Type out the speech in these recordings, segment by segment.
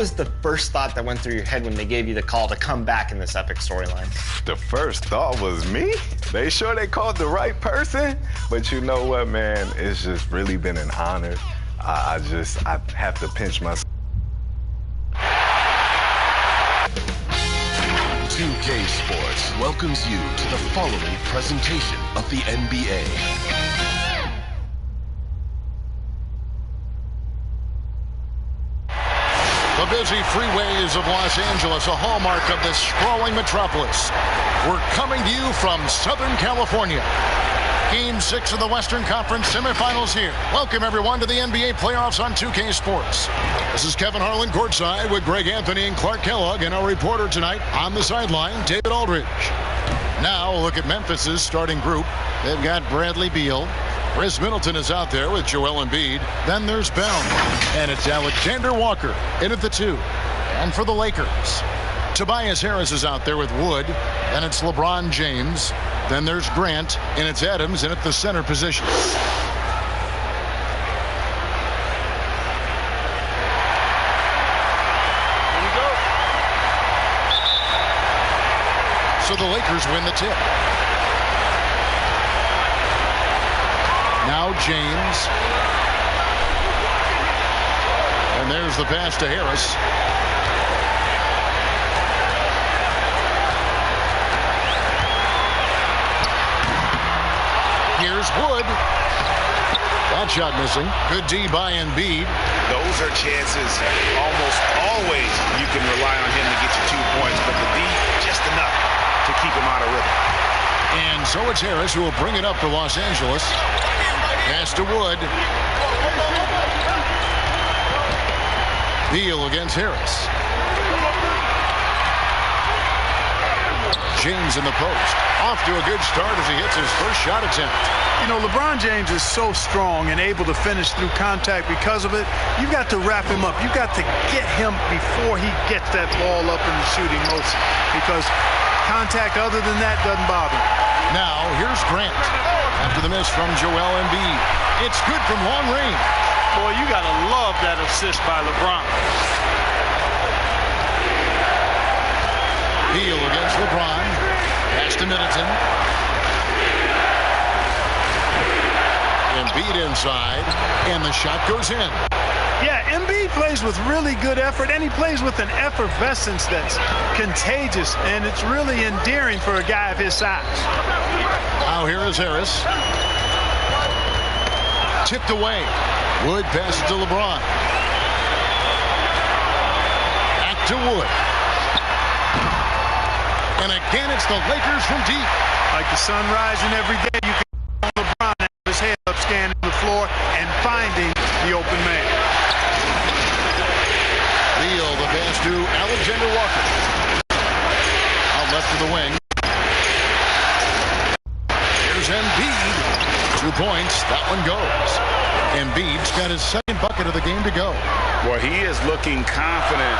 was the first thought that went through your head when they gave you the call to come back in this epic storyline? The first thought was me. They sure they called the right person? But you know what, man? It's just really been an honor. I have to pinch myself. 2K Sports welcomes you to the following presentation of the NBA. The busy freeways of Los Angeles, a hallmark of this sprawling metropolis. We're coming to you from Southern California. Game 6 of the Western Conference semifinals here. Welcome, everyone, to the NBA playoffs on 2K Sports. This is Kevin Harlan courtside with Greg Anthony and Clark Kellogg, and our reporter tonight on the sideline, David Aldridge. Now, look at Memphis's starting group. They've got Bradley Beal. Chris Middleton is out there with Joel Embiid. Then there's Bell. And it's Alexander Walker in at the 2. And for the Lakers, Tobias Harris is out there with Wood. Then it's LeBron James. Then there's Grant. And it's Adams in at the center position. Here we go. So the Lakers win the tip. Now James. And there's the pass to Harris. Here's Wood. That shot missing. Good D by Embiid. Those are chances almost always you can rely on him to get you 2 points, but the D just enough to keep him out of rhythm. And so it's Harris who will bring it up for Los Angeles. Pass to Wood. Beal against Harris. James in the post. Off to a good start as he hits his first shot attempt. You know, LeBron James is so strong and able to finish through contact because of it. You've got to wrap him up. You've got to get him before he gets that ball up in the shooting motion, because contact other than that doesn't bother him. Now, here's Grant. After the miss from Joel Embiid. It's good from long range. Boy, you got to love that assist by LeBron. Beal against LeBron. Pass to Middleton. Embiid inside. And the shot goes in. Yeah, Embiid plays with really good effort, and he plays with an effervescence that's contagious, and it's really endearing for a guy of his size. Now here is Harris. Tipped away. Wood passes to LeBron. Back to Wood. And again, it's the Lakers from deep. Like the sun rising every day, you can see LeBron have his head up scanning the floor and finding the open man. Beal, the pass to Alexander Walker. Out left to the wing. Here's Embiid. 2 points. That one goes. Embiid's got his second bucket of the game to go. Boy, he is looking confident.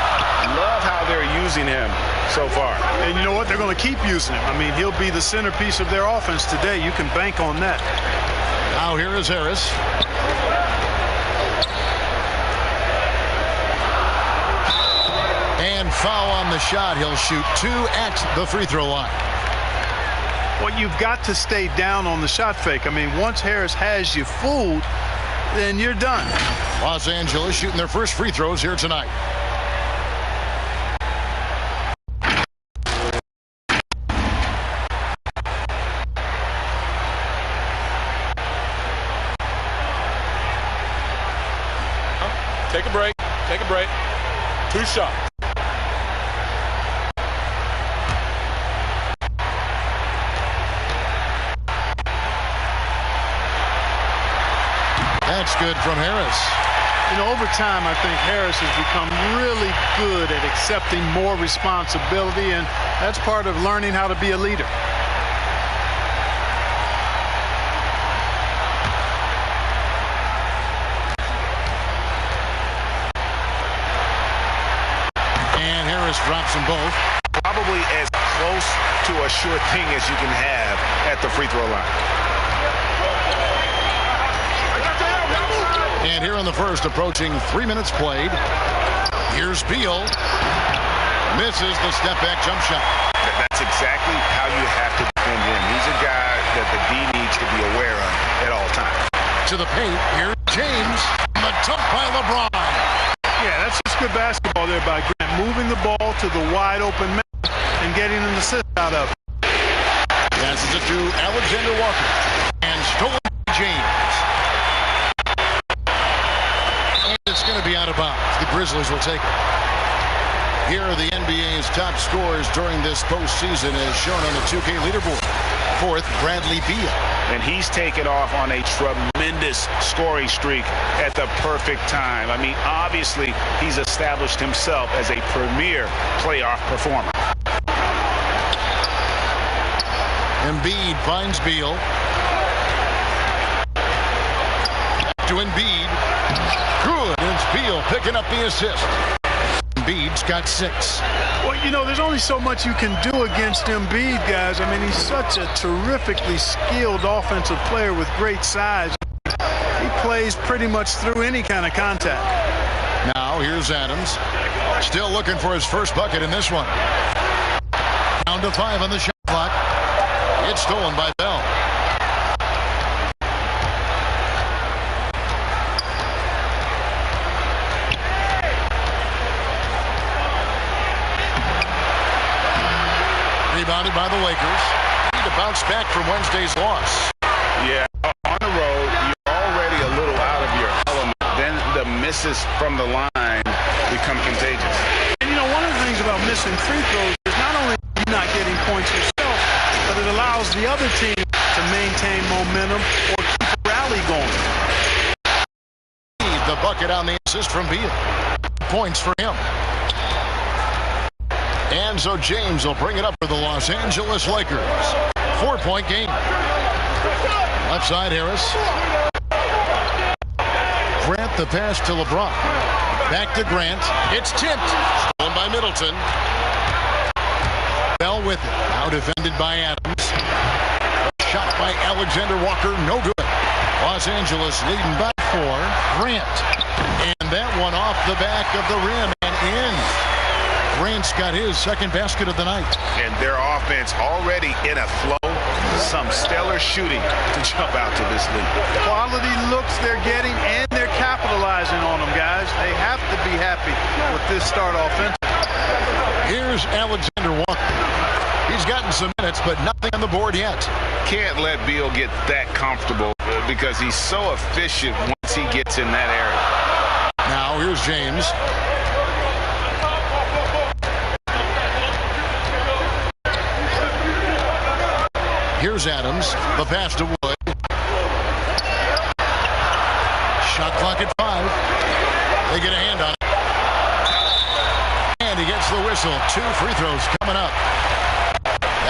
Love how they're using him so far. And you know what? They're going to keep using him. I mean, he'll be the centerpiece of their offense today. You can bank on that. Now here is Harris. And foul on the shot. He'll shoot 2 at the free throw line. Well, you've got to stay down on the shot fake. I mean, once Harris has you fooled, then you're done. Los Angeles shooting their first free throws here tonight. Take a break. Take a break. 2 shots. That's good from Harris. You know, over time, I think Harris has become really good at accepting more responsibility, and that's part of learning how to be a leader. And Harris drops them both. Probably as close to a sure thing as you can have at the free throw line. And here in the first, approaching 3 minutes played. Here's Beal. Misses the step-back jump shot. That's exactly how you have to defend him. He's a guy that the D needs to be aware of at all times. To the paint. Here's James. The dunk by LeBron. Yeah, that's just good basketball there by Grant. Moving the ball to the wide-open man and getting an assist out of it. Passes it to Alexander Walker. And stolen by James. And it's going to be out of bounds. The Grizzlies will take it. Here are the NBA's top scorers during this postseason as shown on the 2K leaderboard. Fourth, Bradley Beal. And he's taken off on a tremendous scoring streak at the perfect time. I mean, obviously, he's established himself as a premier playoff performer. Embiid finds Beal. To Embiid. Good. And it's Beal picking up the assist. Embiid's got 6. Well, you know, there's only so much you can do against Embiid, guys. I mean, he's such a terrifically skilled offensive player with great size. He plays pretty much through any kind of contact. Now, here's Adams. Still looking for his first bucket in this one. Down to 5 on the shot clock. It's stolen by Bell. Rebounded by the Lakers. Need to bounce back from Wednesday's loss. Yeah, on the road, you're already a little out of your element. Then the misses from the line become contagious. And, you know, one of the things about missing free throws is not only are you not getting points yourself, but it allows the other team to maintain momentum or keep a rally going. The bucket on the assist from Beal. Points for him. And so James will bring it up for the Los Angeles Lakers. 4-point game. Left side, Harris. Grant the pass to LeBron. Back to Grant. It's tipped. Stolen by Middleton. Bell with it. Now defended by Adams. Shot by Alexander Walker. No good. Los Angeles leading by 4. Grant. And that one off the back of the rim and in. Grant's got his second basket of the night. And their offense already in a flow. Some stellar shooting to jump out to this league. Quality looks they're getting, and they're capitalizing on them, guys. They have to be happy with this start offense. Here's Alexander Walker. He's gotten some minutes, but nothing on the board yet. Can't let Beal get that comfortable because he's so efficient once he gets in that area. Now here's James. Here's Adams. The pass to Wood. Shot clock at 5. They get a hand on it. And he gets the whistle. 2 free throws coming up.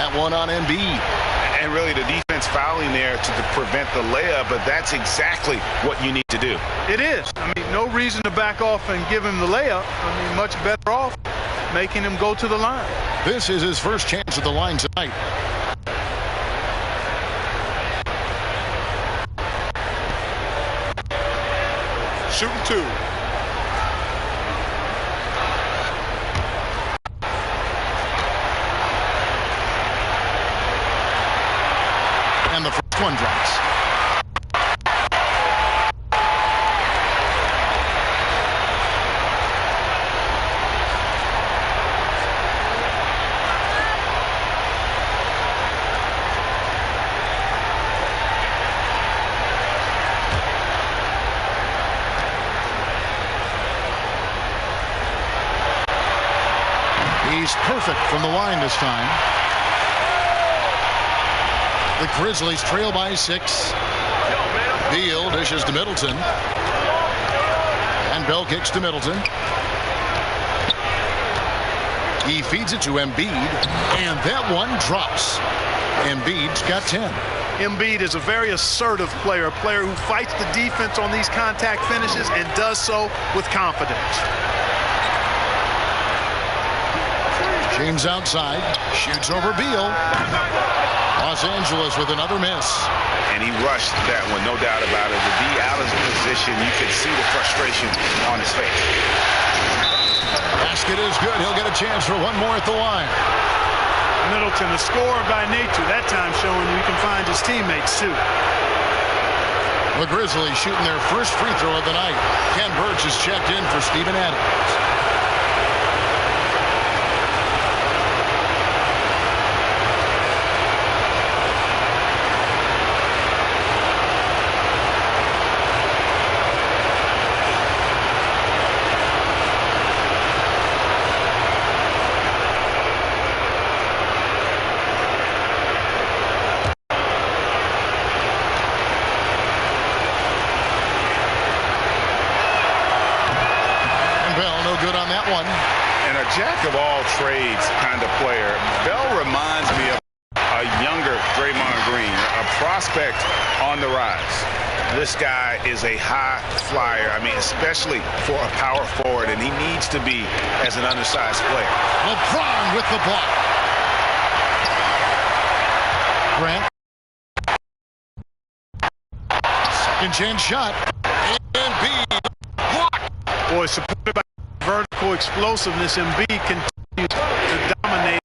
That one on Embiid. And really the defense fouling there to prevent the layup, but that's exactly what you need to do. It is. I mean, no reason to back off and give him the layup. I mean, much better off making him go to the line. This is his first chance at the line tonight. Shooting 2. And the first one drops. He's perfect from the line this time. The Grizzlies trail by 6. Beal dishes to Middleton. And Bell kicks to Middleton. He feeds it to Embiid. And that one drops. Embiid's got 10. Embiid is a very assertive player, a player who fights the defense on these contact finishes and does so with confidence. James outside, shoots over Beal. Los Angeles with another miss. And he rushed that one, no doubt about it. To be out of position, you can see the frustration on his face. Basket is good. He'll get a chance for one more at the line. Middleton, a scorer by nature, that time showing you can find his teammates too. The Grizzlies shooting their first free throw of the night. Ken Burge is checked in for Steven Adams. Jack of all trades kind of player. Bell reminds me of a younger Draymond Green, a prospect on the rise. This guy is a high flyer. I mean, especially for a power forward, and he needs to be as an undersized player. LeBron with the block. Grant. Second chance shot. And B. Block. Boy, supported by vertical explosiveness, and B continues to dominate.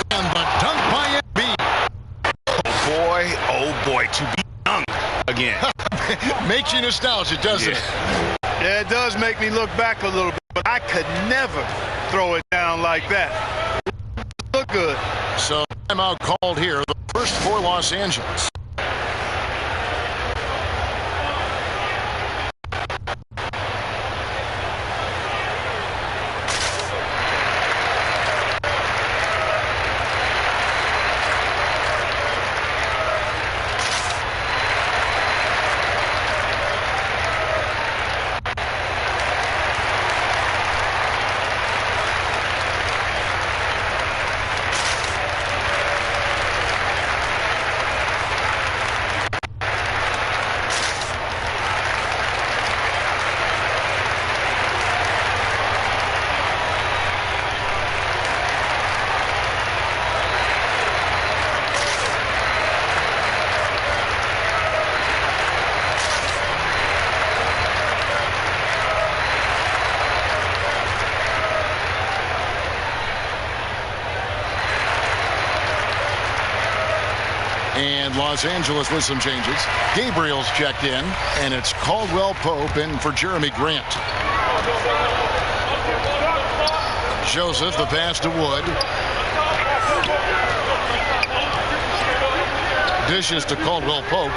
And the dunk by MB. Oh boy, to be young again. Makes you nostalgic, doesn't it? Yeah, it does make me look back a little bit, but I could never throw it down like that. Look good. So timeout called here, the first for Los Angeles. And Los Angeles with some changes. Gabriel's checked in, and it's Caldwell Pope in for Jeremy Grant. Joseph, the pass to Wood. Dishes to Caldwell Pope.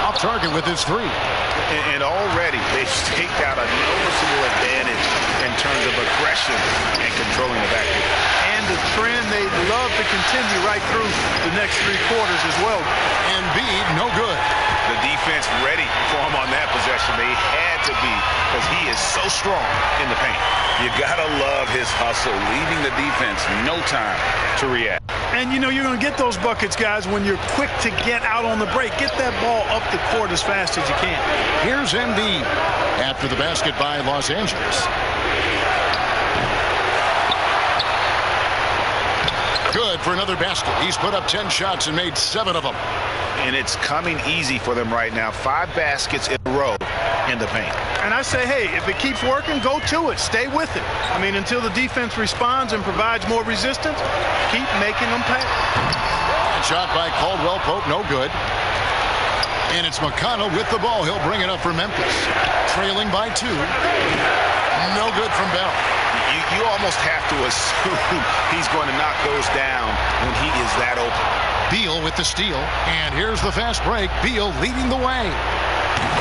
Off target with his three. And already they've staked out a noticeable advantage in terms of aggression and controlling the backcourt. And the trend they love to continue right through the next three quarters as well. Embiid, no good. The defense ready for him on that possession. They had to be, because he is so strong in the paint. You gotta love his hustle, leaving the defense no time to react. And you know you're going to get those buckets, guys, when you're quick to get out on the break. Get that ball up the court as fast as you can. Here's Embiid after the basket by Los Angeles. Good for another basket. He's put up 10 shots and made 7 of them. And it's coming easy for them right now. 5 baskets in a row in the paint. And I say, hey, if it keeps working, go to it. Stay with it. I mean, until the defense responds and provides more resistance, keep making them pay. Shot by Caldwell Pope, no good. And it's McConnell with the ball. He'll bring it up for Memphis. Trailing by 2. No good from Bell. You almost have to assume he's going to knock those down when he is that open. Beal with the steal. And here's the fast break. Beal leading the way.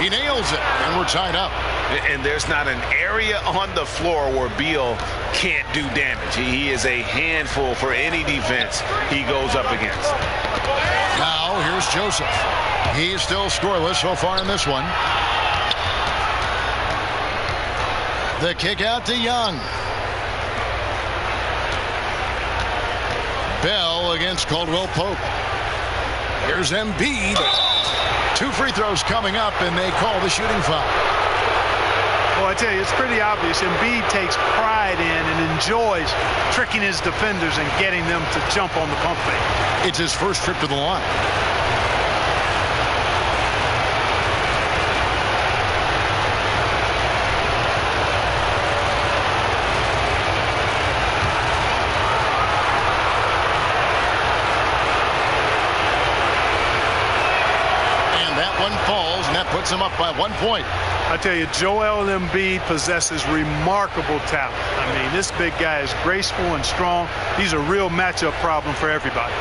He nails it, and we're tied up. And there's not an area on the floor where Beal can't do damage. He is a handful for any defense he goes up against. Now, here's Joseph. He's still scoreless so far in this one. The kick out to Young. Bell against Caldwell Pope. Here's Embiid. 2 free throws coming up, and they call the shooting foul. Well, I tell you, it's pretty obvious. Embiid takes pride in and enjoys tricking his defenders and getting them to jump on the pump fake. It's his first trip to the line. Falls, and that puts him up by 1 point. I tell you, Joel Embiid possesses remarkable talent. I mean, this big guy is graceful and strong. He's a real matchup problem for everybody.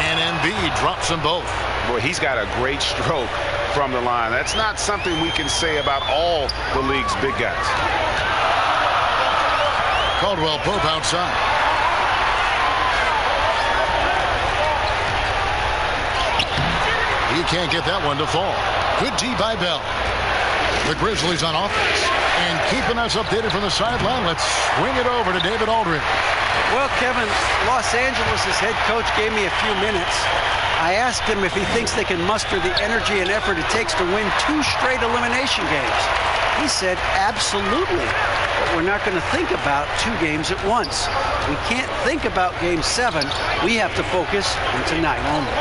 And Embiid drops them both. Boy, he's got a great stroke from the line. That's not something we can say about all the league's big guys. Caldwell Pope outside. He can't get that one to fall. Good D by Bell. The Grizzlies on offense. And keeping us updated from the sideline, let's swing it over to David Aldridge. Well, Kevin, Los Angeles' head coach gave me a few minutes. I asked him if he thinks they can muster the energy and effort it takes to win 2 straight elimination games. He said, absolutely. But we're not going to think about 2 games at once. We can't think about Game 7. We have to focus on tonight only.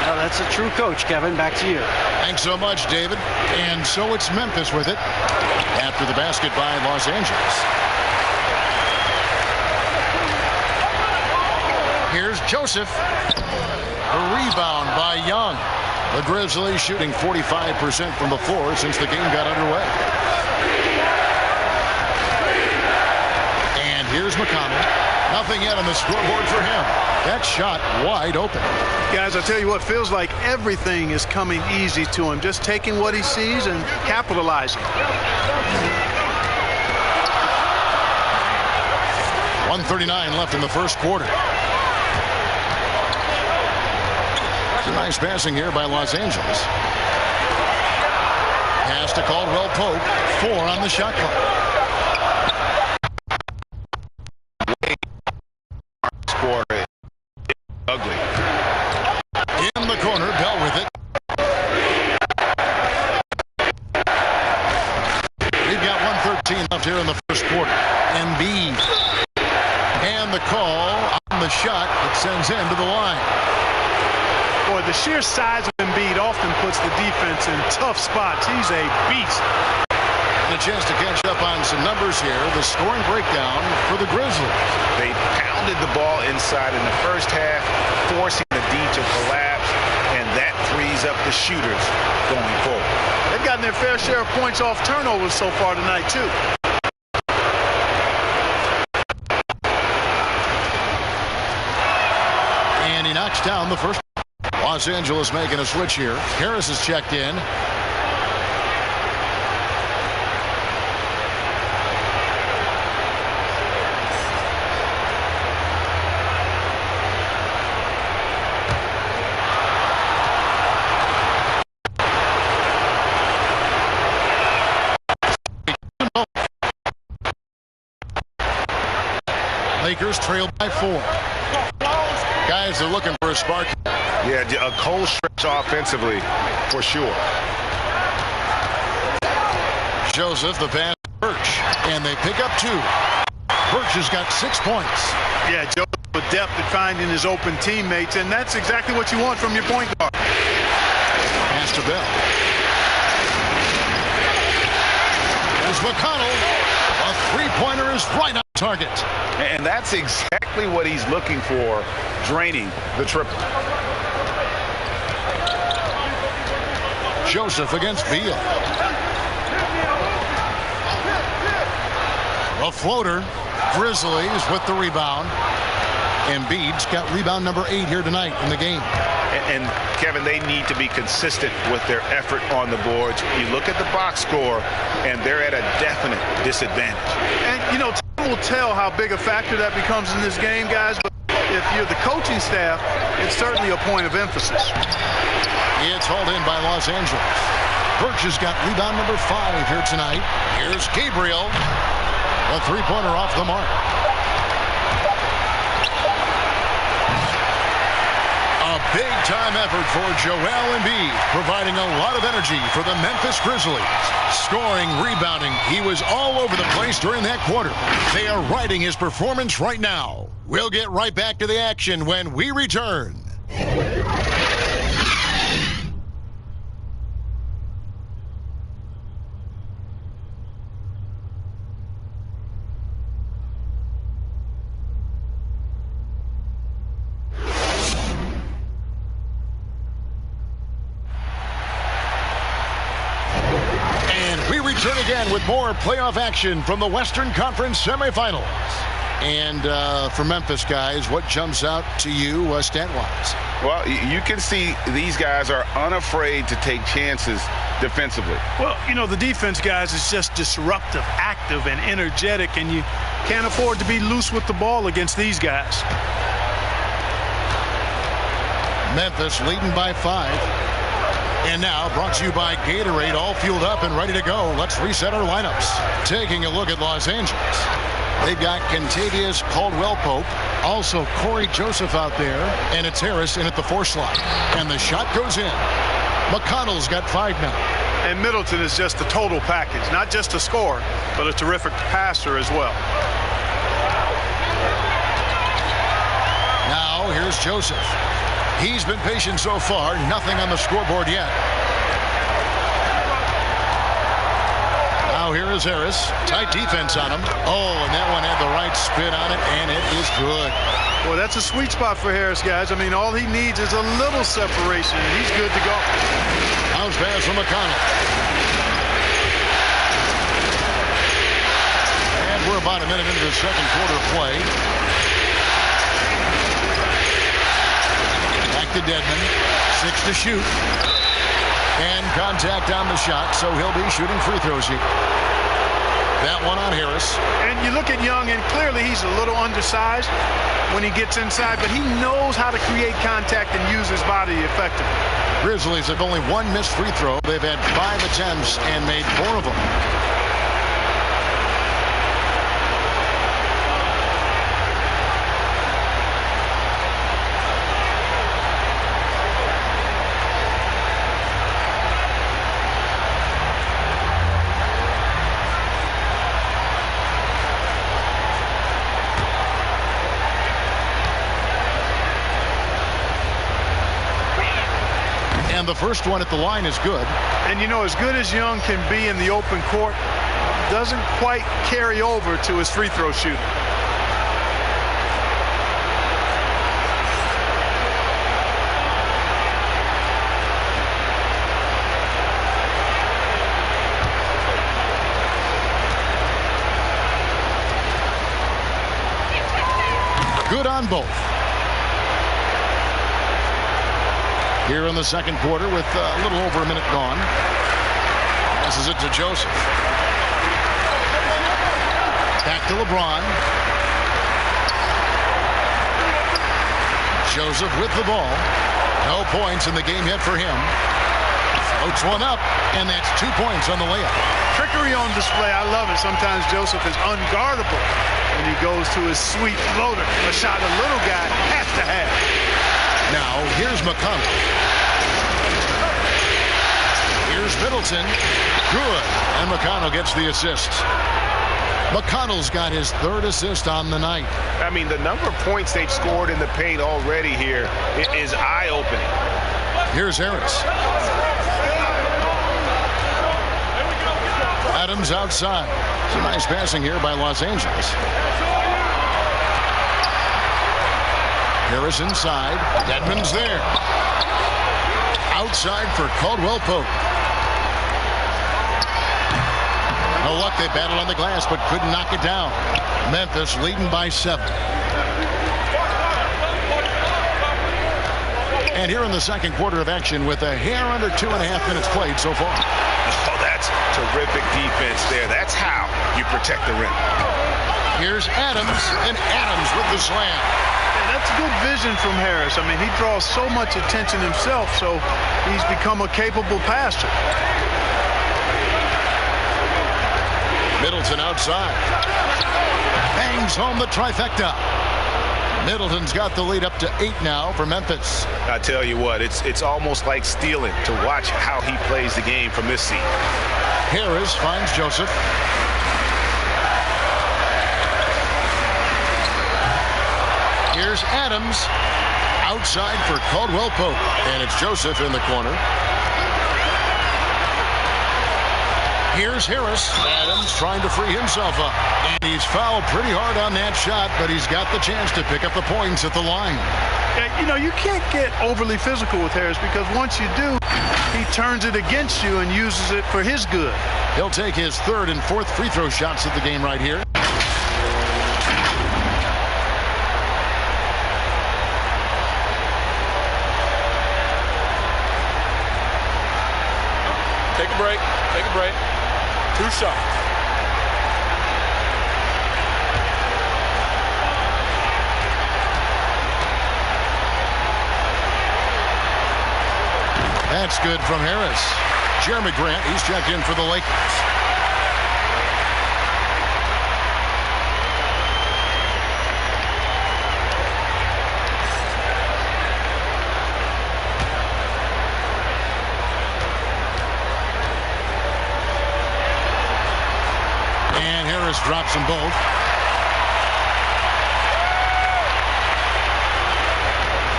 Well, that's a true coach, Kevin. Back to you. Thanks so much, David. And so it's Memphis with it after the basket by Los Angeles. Here's Joseph. A rebound by Young. The Grizzlies shooting 45% from the floor since the game got underway. And here's McConnell. Nothing yet on the scoreboard for him. That shot wide open. Guys, I tell you what, feels like everything is coming easy to him. Just taking what he sees and capitalizing. 1:39 left in the first quarter. Nice passing here by Los Angeles. Pass to Caldwell Pope. 4 on the shot clock. Score it. Ugly. In the corner, Bell with it. We've got 1:13 left here in the first quarter. Embiid. And the call on the shot. It sends him to the line. Boy, the sheer size of Embiid often puts the defense in tough spots. He's a beast. And a chance to catch up on some numbers here. The scoring breakdown for the Grizzlies. They pounded the ball inside in the first half, forcing the D to collapse, and that frees up the shooters going forward. They've gotten their fair share of points off turnovers so far tonight, too. And he knocks down the first. Los Angeles making a switch here. Harris is checked in. Lakers trailed by 4. Guys are looking for a spark. Yeah, a cold stretch offensively, for sure. Joseph, the pass to Birch, and they pick up 2. Birch has got 6 points. Yeah, Joseph with depth at finding his open teammates, and that's exactly what you want from your point guard. Pass to Bell. There's McConnell. A 3-pointer is right on target. And that's exactly what he's looking for, draining the triple. Joseph against Beal. A floater. Grizzlies with the rebound. Embiid's got rebound number 8 here tonight in the game. And Kevin, they need to be consistent with their effort on the boards. You look at the box score, and they're at a definite disadvantage. And, you know, time will tell how big a factor that becomes in this game, guys. But if you're the coaching staff, it's certainly a point of emphasis. It's hauled in by Los Angeles. Birch has got rebound number 5 here tonight. Here's Gabriel. A 3-pointer off the mark. A big-time effort for Joel Embiid, providing a lot of energy for the Memphis Grizzlies. Scoring, rebounding, he was all over the place during that quarter. They are riding his performance right now. We'll get right back to the action when we return. Return again with more playoff action from the Western Conference Semifinals. And for Memphis, guys, what jumps out to you stat-wise? Well, you can see these guys are unafraid to take chances defensively. Well, you know, the defense, guys, is just disruptive, active, and energetic, and you can't afford to be loose with the ball against these guys. Memphis leading by 5. And now, brought to you by Gatorade, all fueled up and ready to go. Let's reset our lineups. Taking a look at Los Angeles. They've got Kentavious Caldwell Pope, also Corey Joseph out there, and it's Harris in at the 4 slot. And the shot goes in. McConnell's got 5 now. And Middleton is just the total package, not just a scorer, but a terrific passer as well. Now, here's Joseph. He's been patient so far. Nothing on the scoreboard yet. Now here is Harris. Tight defense on him. Oh, and that one had the right spin on it, and it is good. Well, that's a sweet spot for Harris, guys. I mean, all he needs is a little separation, and he's good to go. Bounce pass from McConnell. And we're about a minute into the second quarter play. To Dedmon, 6 to shoot, and contact on the shot, so he'll be shooting free throws here. That one on Harris. And you look at Young, and clearly he's a little undersized when he gets inside, but he knows how to create contact and use his body effectively. Grizzlies have only 1 missed free throw. They've had 5 attempts and made 4 of them. The first one at the line is good. And you know, as good as Young can be in the open court, doesn't quite carry over to his free throw shooting. Good on both. Here in the second quarter with a little over a minute gone. Passes it to Joseph. Back to LeBron. Joseph with the ball. No points in the game yet for him. Floats one up, and that's 2 points on the layup. Trickery on display. I love it. Sometimes Joseph is unguardable when he goes to his sweet floater. A shot a little guy has to have. Now, here's McConnell. Here's Middleton. Good. And McConnell gets the assist. McConnell's got his 3rd assist on the night. I mean, the number of points they've scored in the paint already here is eye-opening. Here's Harris. Adams outside. Some nice passing here by Los Angeles. Harris inside. Dedmon's there. Outside for Caldwell Pope. No luck. They battled on the glass but couldn't knock it down. Memphis leading by 7. And here in the second quarter of action with a hair under 2.5 minutes played so far. Oh, that's terrific defense there. That's how you protect the rim. Here's Adams, and Adams with the slam. That's good vision from Harris. I mean, he draws so much attention himself, so he's become a capable passer. Middleton outside. Bangs home the trifecta. Middleton's got the lead up to 8 now for Memphis. I tell you what, it's almost like stealing to watch how he plays the game from this seat. Harris finds Joseph. Here's Adams outside for Caldwell Pope, and it's Joseph in the corner. Here's Harris. Adams trying to free himself up. And he's fouled pretty hard on that shot, but he's got the chance to pick up the points at the line. You know, you can't get overly physical with Harris because once you do, he turns it against you and uses it for his good. He'll take his 3rd and 4th free throw shots of the game right here. Take a break. Take a break. 2 shots. That's good from Harris. Jeremy Grant, he's checked in for the Lakers. And Harris drops them both.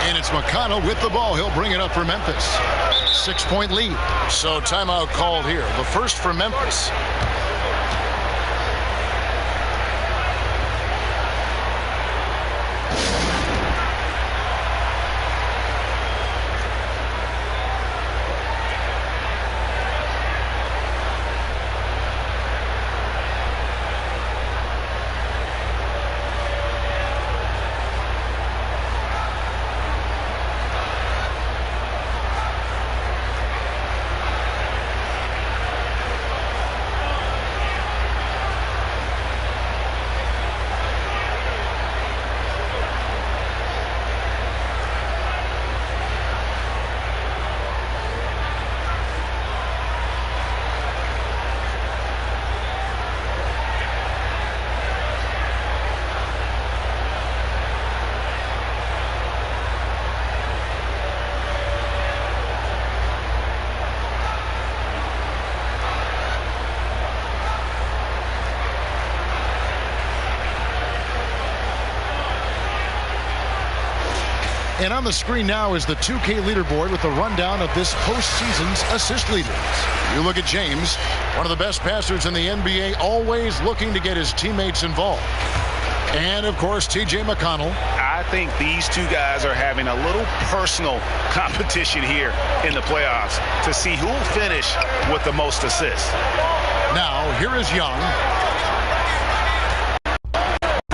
And it's McConnell with the ball. He'll bring it up for Memphis. 6-point lead. So timeout called here. The first for Memphis. And on the screen now is the 2K leaderboard with the rundown of this postseason's assist leaders. You look at James, one of the best passers in the NBA, always looking to get his teammates involved. And, of course, T.J. McConnell. I think these two guys are having a little personal competition here in the playoffs to see who will finish with the most assists. Now, here is Young.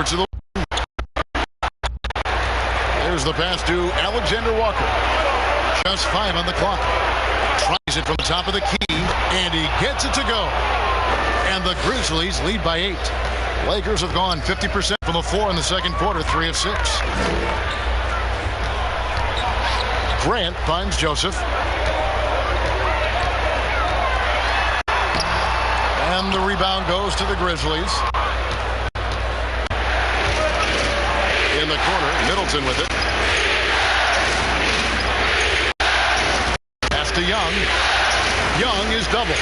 To the There's the pass to Alexander Walker. Just 5 on the clock. Tries it from the top of the key, and he gets it to go. And the Grizzlies lead by 8. Lakers have gone 50% from the floor in the second quarter, 3 of 6. Grant finds Joseph. And the rebound goes to the Grizzlies. In the corner, Middleton with it. Pass to Young. Young is double.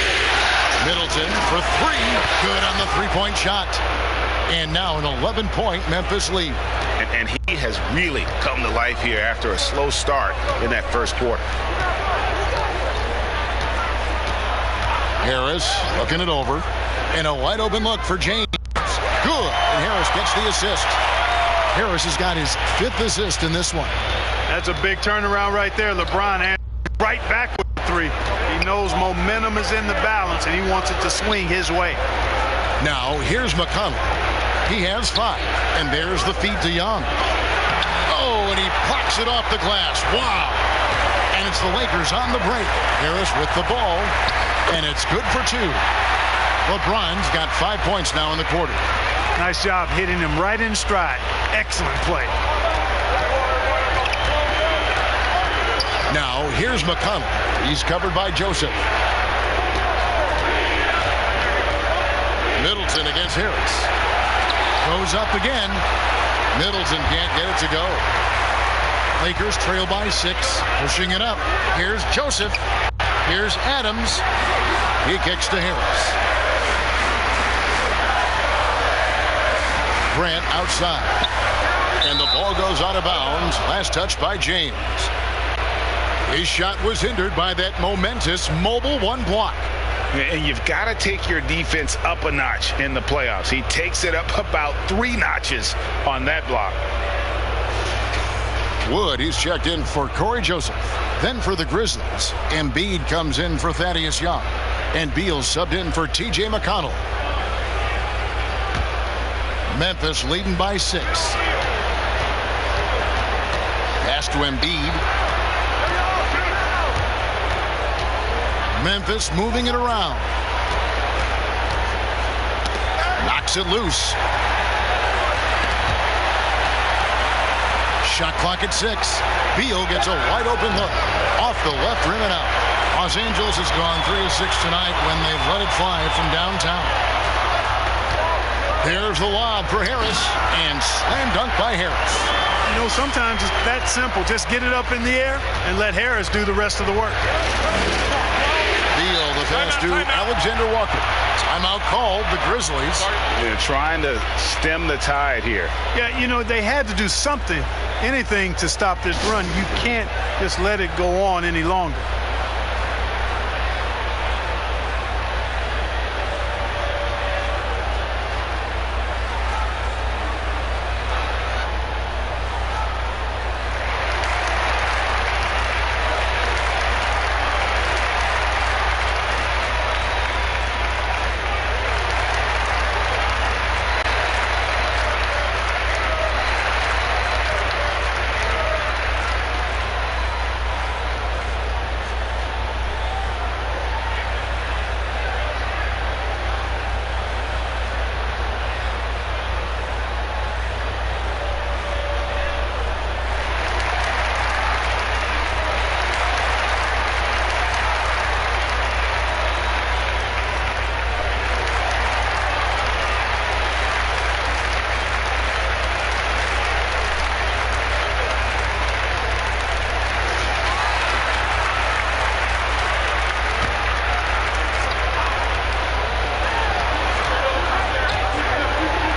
Middleton for 3. Good on the 3-point shot. And now an 11-point Memphis lead. And he has really come to life here after a slow start in that first quarter. Harris looking it over. And a wide open look for James. Good. And Harris gets the assist. Harris has got his 5th assist in this one. That's a big turnaround right there. LeBron right back with 3. He knows momentum is in the balance, and he wants it to swing his way. Now, here's McConnell. He has 5, and there's the feed to Young. Oh, and he plucks it off the glass. Wow. And it's the Lakers on the break. Harris with the ball, and it's good for 2. LeBron's got 5 points now in the quarter. Nice job hitting him right in stride. Excellent play. Now, here's McConnell. He's covered by Joseph. Middleton against Harris. Goes up again. Middleton can't get it to go. Lakers trail by 6, pushing it up. Here's Joseph. Here's Adams. He kicks to Harris. Grant outside. And the ball goes out of bounds. Last touch by James. His shot was hindered by that momentous mobile 1 block. And you've got to take your defense up a notch in the playoffs. He takes it up about 3 notches on that block. Wood, he's checked in for Corey Joseph. Then for the Grizzlies, Embiid comes in for Thaddeus Young. And Beal subbed in for T.J. McConnell. Memphis leading by 6. Pass to Embiid. Memphis moving it around. Knocks it loose. Shot clock at 6. Beal gets a wide open look. Off the left rim and out. Los Angeles has gone 3 of 6 tonight when they've let it fly from downtown. There's the lob for Harris. And slam dunk by Harris. You know, sometimes it's that simple. Just get it up in the air and let Harris do the rest of the work. Beal, the pass to Alexander Walker. Timeout called, the Grizzlies. They're trying to stem the tide here. Yeah, you know, they had to do something, anything to stop this run. You can't just let it go on any longer.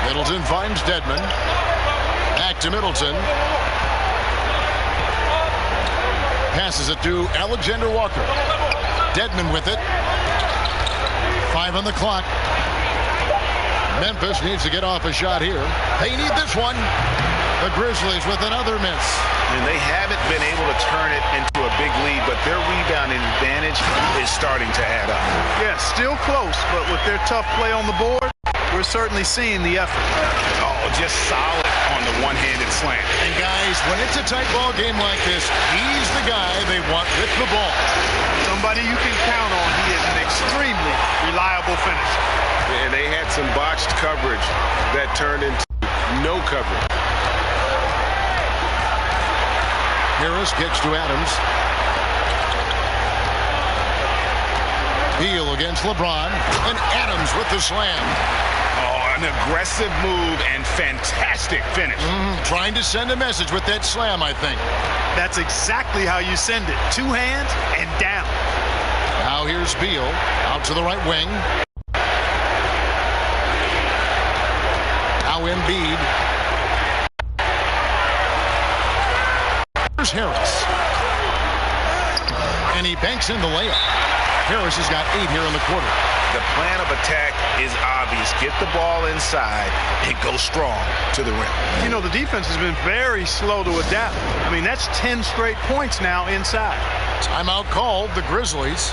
Middleton finds Dedmon. Back to Middleton. Passes it to Alexander Walker. Dedmon with it. 5 on the clock. Memphis needs to get off a shot here. They need this one. The Grizzlies with another miss. And they haven't been able to turn it into a big lead, but their rebounding advantage is starting to add up. Yeah, still close, but with their tough play on the board, we're certainly seeing the effort. Oh, just solid on the one-handed slant. And guys, when it's a tight ball game like this, he's the guy they want with the ball. Somebody you can count on. He is an extremely reliable finisher. And they had some botched coverage that turned into no coverage. Harris kicks to Adams. Beal against LeBron. And Adams with the slam. Oh, an aggressive move and fantastic finish. Trying to send a message with that slam, I think. That's exactly how you send it. 2 hands and down. Now here's Beal out to the right wing. Now Embiid. Here's Harris. And he banks in the layup. Harris has got 8 here in the quarter. The plan of attack is obvious. Get the ball inside and go strong to the rim. You know, the defense has been very slow to adapt. I mean, that's 10 straight points now inside. Timeout called, the Grizzlies.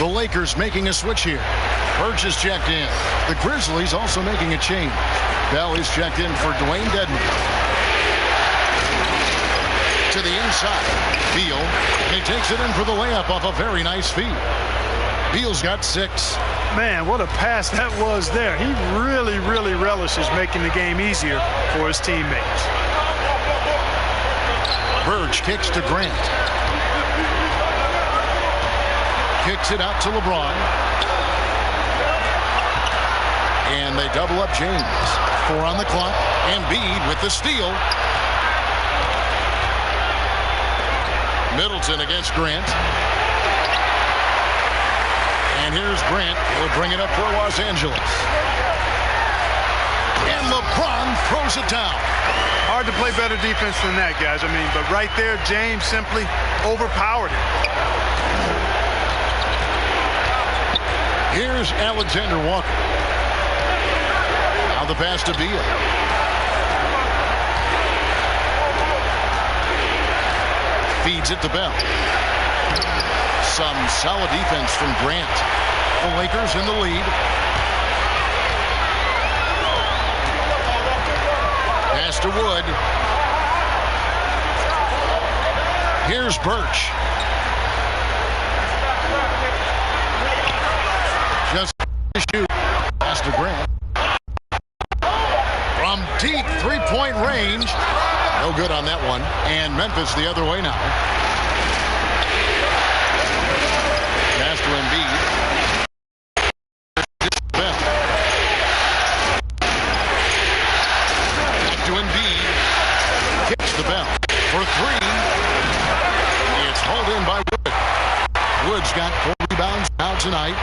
The Lakers making a switch here. Birch is checked in. The Grizzlies also making a change. Bell is checked in for Dwayne Dedman. To the inside. Beal. He takes it in for the layup off a very nice feed. Beal's got 6. Man, what a pass that was there. He really, really relishes making the game easier for his teammates. Birch kicks to Grant. Kicks it out to LeBron. And they double up James. 4 on the clock. Embiid with the steal. Middleton against Grant. And here's Grant. He'll bring it up for Los Angeles. And LeBron throws it down. Hard to play better defense than that, guys. I mean, but right there, James simply overpowered it. Here's Alexander Walker. Now the pass to Beal. Feeds it to Bell. Some solid defense from Grant. The Lakers in the lead. Pass to Wood. Here's Birch. Just shoot. Pass to Grant. From deep three-point range. No good on that one. And Memphis the other way now. Pass to Embiid. Back to Embiid. Kicks the bell for 3. It's hauled in by Wood. Wood's got 4 rebounds now tonight.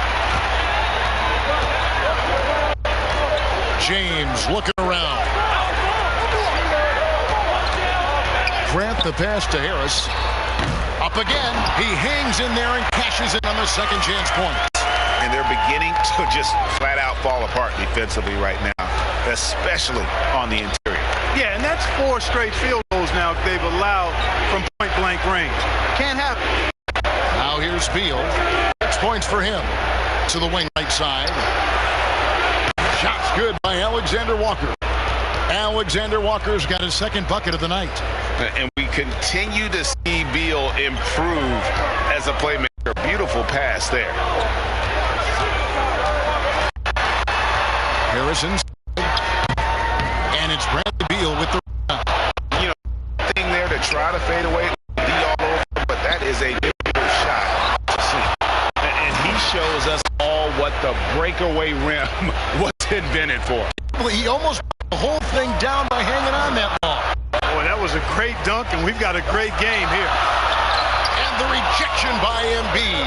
James looking around. Grant the pass to Harris. Up again. He hangs in there and cashes in on the second chance points. And they're beginning to just flat out fall apart defensively right now, especially on the interior. Yeah, and that's 4 straight field goals now they've allowed from point-blank range. Can't happen. Now here's Beal. 6 points for him. To the wing right side. Shots good by Alexander Walker. Alexander Walker's got his 2nd bucket of the night. And we continue to see Beal improve as a playmaker. Beautiful pass there. Harrison's. And it's Bradley Beal with the Thing there to try to fade away, be all over, but that is a beautiful shot to see. And he shows us all what the breakaway rim was invented for. He almost put the whole thing down by hanging on that ball. Boy, that was a great dunk, and we've got a great game here. And the rejection by Embiid.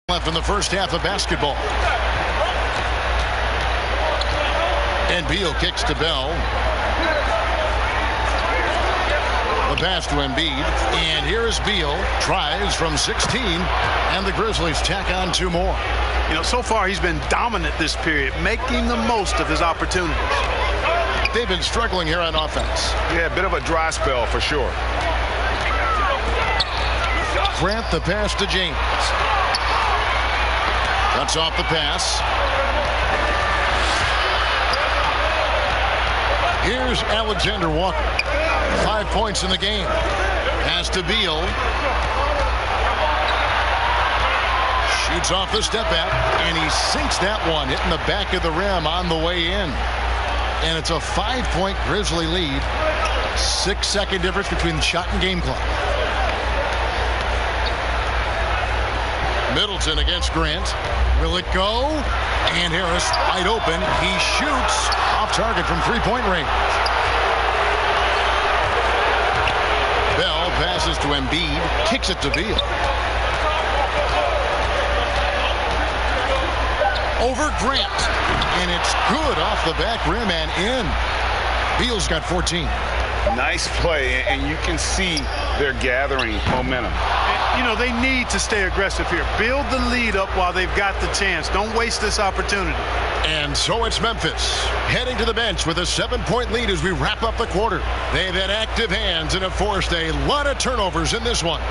Left in the first half of basketball. And Beal kicks to Bell. The pass to Embiid. And here is Beal. Tries from 16. And the Grizzlies tack on 2 more. You know, so far he's been dominant this period, making the most of his opportunities. They've been struggling here on offense. Yeah, a bit of a dry spell for sure. Grant the pass to James. Cuts off the pass. Here's Alexander Walker. 5 points in the game. Pass to Beal. Shoots off the step back, and he sinks that one, hitting the back of the rim on the way in. And it's a 5-point Grizzly lead. 6-second difference between the shot and game clock. Middleton against Grant. Will it go? And Harris wide open. He shoots off target from 3-point range. Bell passes to Embiid. Kicks it to Beal. Over Grant. And it's good off the back rim and in. Beal's got 14. Nice play, and you can see they're gathering momentum. You know, they need to stay aggressive here. Build the lead up while they've got the chance. Don't waste this opportunity. And so it's Memphis heading to the bench with a 7-point lead as we wrap up the quarter. They've had active hands and have forced a lot of turnovers in this one.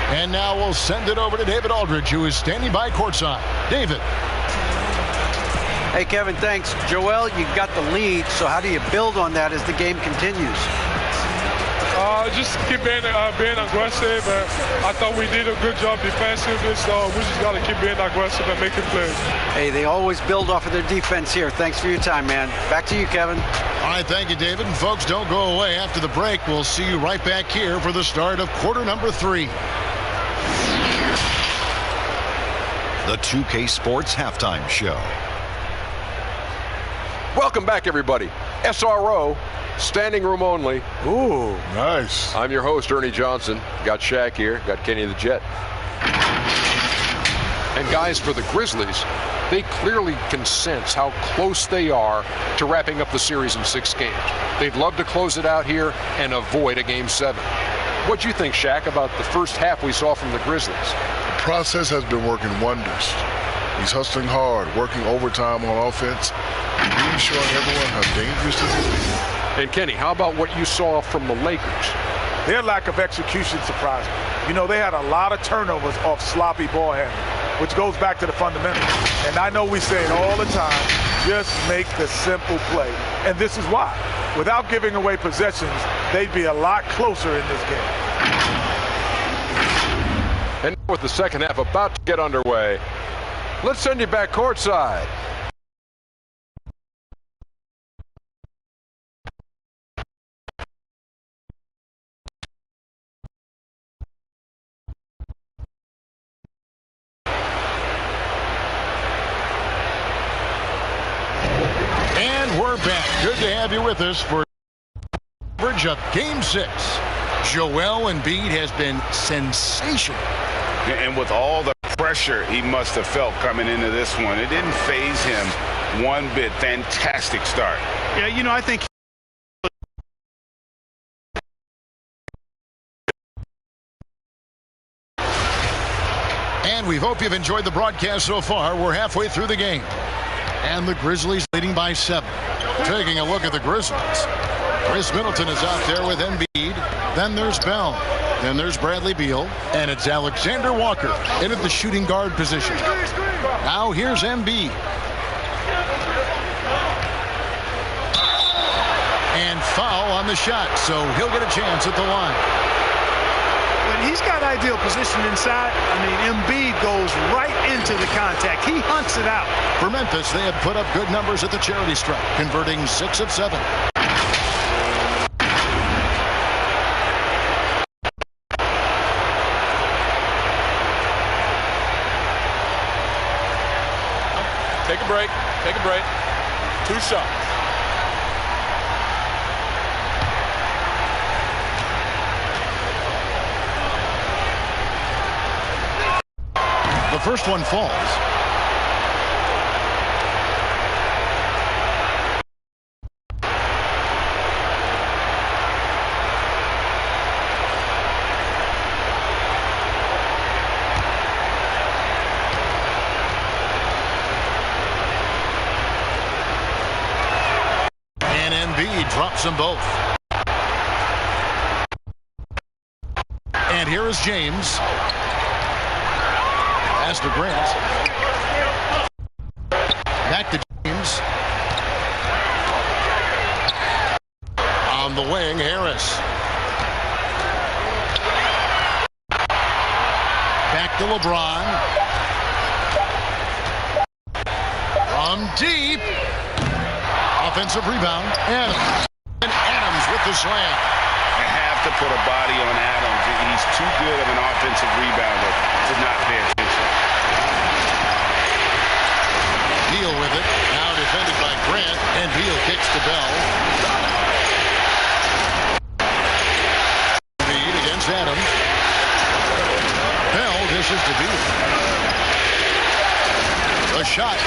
And now we'll send it over to David Aldridge, who is standing by courtside. David. Hey, Kevin, thanks. Joel, you got the lead, so how do you build on that as the game continues? Just keep being aggressive. I thought we did a good job defensively, so we just got to keep being aggressive and making plays. Hey, they always build off of their defense here. Thanks for your time, man. Back to you, Kevin. All right, thank you, David. And folks, don't go away. After the break, we'll see you right back here for the start of quarter number 3. The 2K Sports Halftime Show. Welcome back, everybody. SRO, standing room only. Ooh, nice. I'm your host, Ernie Johnson. Got Shaq here, got Kenny the Jet. And guys, for the Grizzlies, they clearly can sense how close they are to wrapping up the series in 6 games. They'd love to close it out here and avoid a Game 7. What'd you think, Shaq, about the first half we saw from the Grizzlies? The process has been working wonders. He's hustling hard, working overtime on offense, and really showing everyone how dangerous this is. And Kenny, how about what you saw from the Lakers? Their lack of execution surprised me. You know, they had a lot of turnovers off sloppy ball handling, which goes back to the fundamentals. And I know we say it all the time, just make the simple play. And this is why. Without giving away possessions, they'd be a lot closer in this game. And with the second half about to get underway, let's send you back courtside. And we're back. Good to have you with us for coverage of Game 6. Joel Embiid has been sensational. And with all the pressure he must have felt coming into this one, it didn't faze him one bit. Fantastic start. Yeah, you know, I think and we hope you've enjoyed the broadcast so far. We're halfway through the game. And the Grizzlies leading by 7. Taking a look at the Grizzlies. Chris Middleton is out there with Embiid. Then there's Bell. Then there's Bradley Beal. And it's Alexander Walker in at the shooting guard position. Now here's Embiid. And foul on the shot, so he'll get a chance at the line. when he's got ideal position inside, I mean, Embiid goes right into the contact. He hunts it out. For Memphis, they have put up good numbers at the charity stripe, converting 6 of 7. Take a break. Take a break. 2 shots. The first one falls. And Embiid drops them both. And here is James. Pass to Grant. Back to James. On the wing, Harris. Back to LeBron. From deep. Offensive rebound. Adams. And Adams with the slam. I have to put a body on Adams. He's too good of an offensive rebounder to not pay attention. Beal with it. Now defended by Grant. And Beal kicks to Bell. Lead against Adams. Bell dishes to Beal. The shot.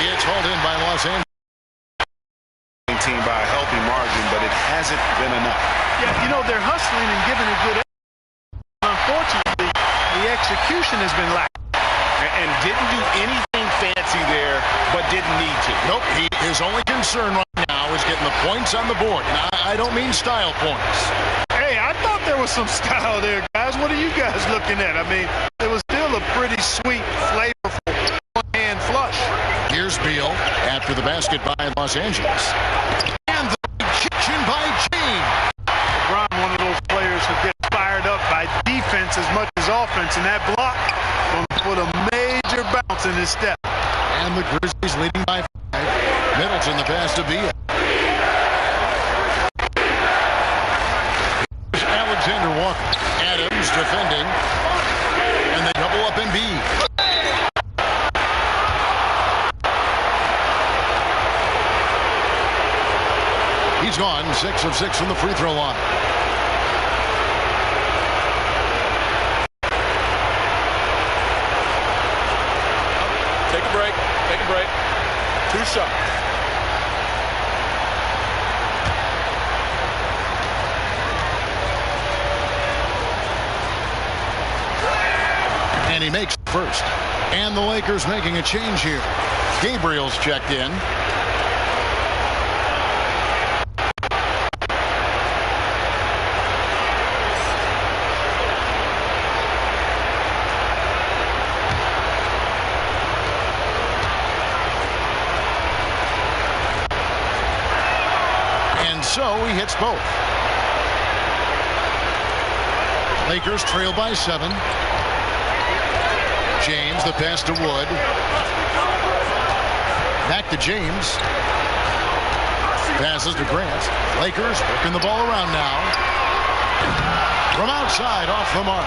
It's hauled in by Los Angeles. Team by a healthy margin, but it hasn't been enough. Yeah, you know, they're hustling and giving it good effort. Unfortunately, the execution has been lacking. And didn't do anything fancy there, but didn't need to. Nope, his only concern right now is getting the points on the board. And I don't mean style points. Hey, I thought there was some style there, guys. What are you guys looking at? I mean, it was still a pretty sweet, flavorful one-hand flush. Here's Beal after the basket by Los Angeles. And the kitchen by Gene. LeBron, one of those players who gets fired up by defense as much as offense, and that block going to put a major bounce in his step. And the Grizzlies leading by 5. Middleton, the pass to Beal. Alexander Walker. Adams defending. And they double up Embiid. He's gone 6 of 6 from the free throw line. Take a break. Take a break. 2 shots. And he makes first. And the Lakers making a change here. Gabriel's checked in. So he hits both. Lakers trail by 7. James, the pass to Wood. Back to James. Passes to Grant. Lakers working the ball around now. From outside, off the mark.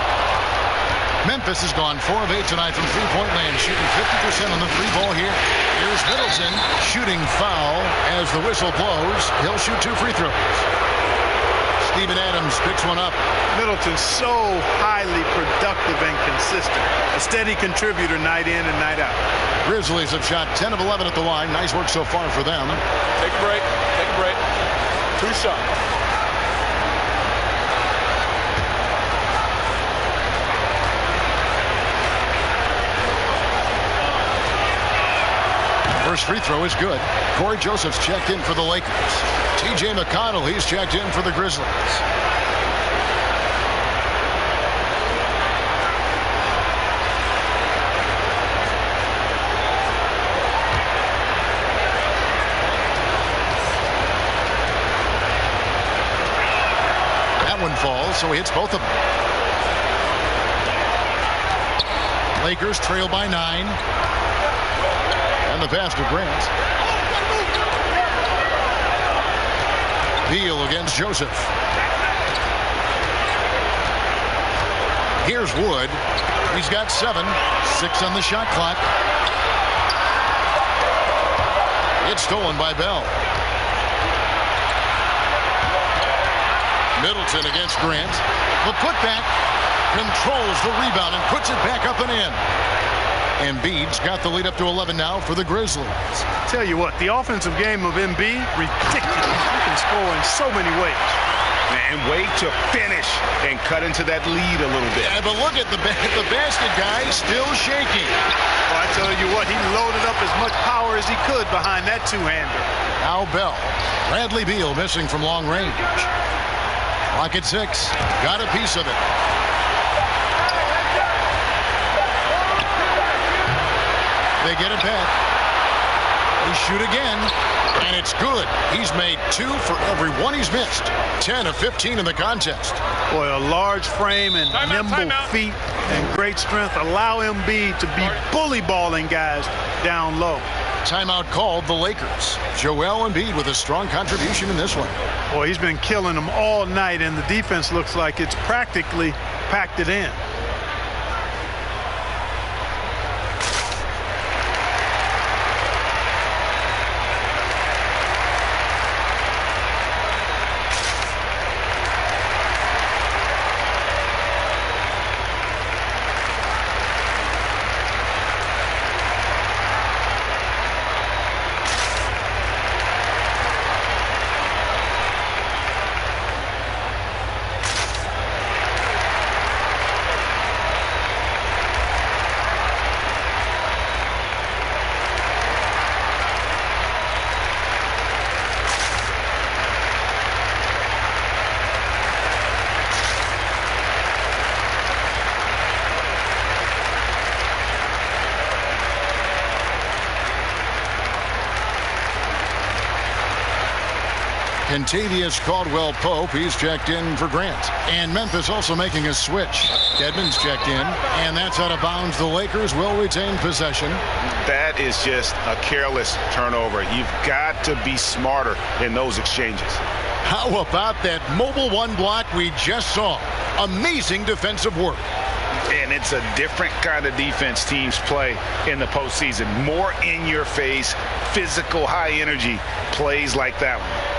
Memphis has gone 4 of 8 tonight from three-point land, shooting 50% on the 3-ball here. Here's Middleton, shooting foul as the whistle blows. He'll shoot 2 free throws. Steven Adams picks one up. Middleton's so highly productive and consistent. A steady contributor night in and night out. Grizzlies have shot 10 of 11 at the line. Nice work so far for them. Take a break. Take a break. 2 shots. First free throw is good. Corey Joseph's checked in for the Lakers. T.J. McConnell, he's checked in for the Grizzlies. That one falls, so he hits both of them. Lakers trail by 9. And the pass to Grant. Beal against Joseph. Here's Wood. He's got 7. 6 on the shot clock. It's stolen by Bell. Middleton against Grant. The putback controls the rebound and puts it back up and in. Embiid's got the lead up to 11 now for the Grizzlies. Tell you what, the offensive game of Embiid, ridiculous. He can score in so many ways. And wait to finish and cut into that lead a little bit. Yeah, but look at the basket guy still shaking. Well, I tell you what, he loaded up as much power as he could behind that two-hander. Now Bell. Bradley Beal missing from long range. Clock at 6. Got a piece of it. They get it back. They shoot again, and it's good. He's made 2 for every one he's missed. 10 of 15 in the contest. Boy, a large frame and nimble feet and great strength allow Embiid to be bully balling guys down low. Timeout called the Lakers. Joel Embiid with a strong contribution in this one. Boy, he's been killing them all night, and the defense looks like it's practically packed it in. Contavious Caldwell Pope, he's checked in for Grant. And Memphis also making a switch. Dedmon's checked in, and that's out of bounds. The Lakers will retain possession. That is just a careless turnover. You've got to be smarter in those exchanges. How about that mobile one block we just saw? Amazing defensive work. And it's a different kind of defense teams play in the postseason. More in your face, physical, high energy plays like that one.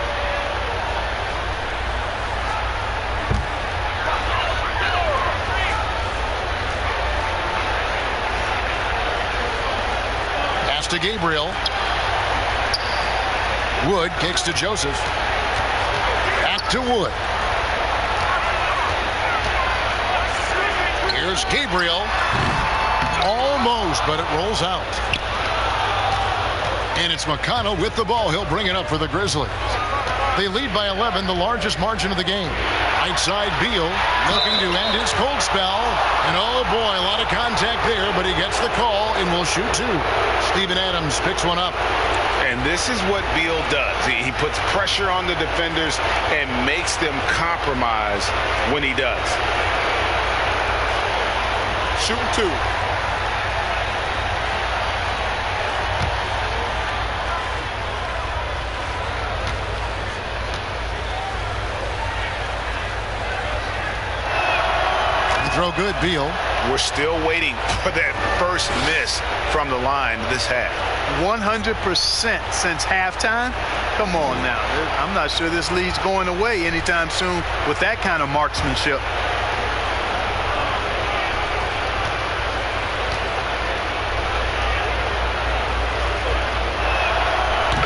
To Gabriel. Wood kicks to Joseph. Back to Wood. Here's Gabriel. Almost, but it rolls out. And it's McConnell with the ball. He'll bring it up for the Grizzlies. They lead by 11, the largest margin of the game. Outside Beal looking to end his cold spell. And oh boy, a lot of contact there, but he gets the call and will shoot two. Steven Adams picks one up. And this is what Beal does. He puts pressure on the defenders and makes them compromise when he does. Shooting two. Throw good, Beal. We're still waiting for that first miss from the line this half. 100% since halftime. Come on now. I'm not sure this lead's going away anytime soon with that kind of marksmanship.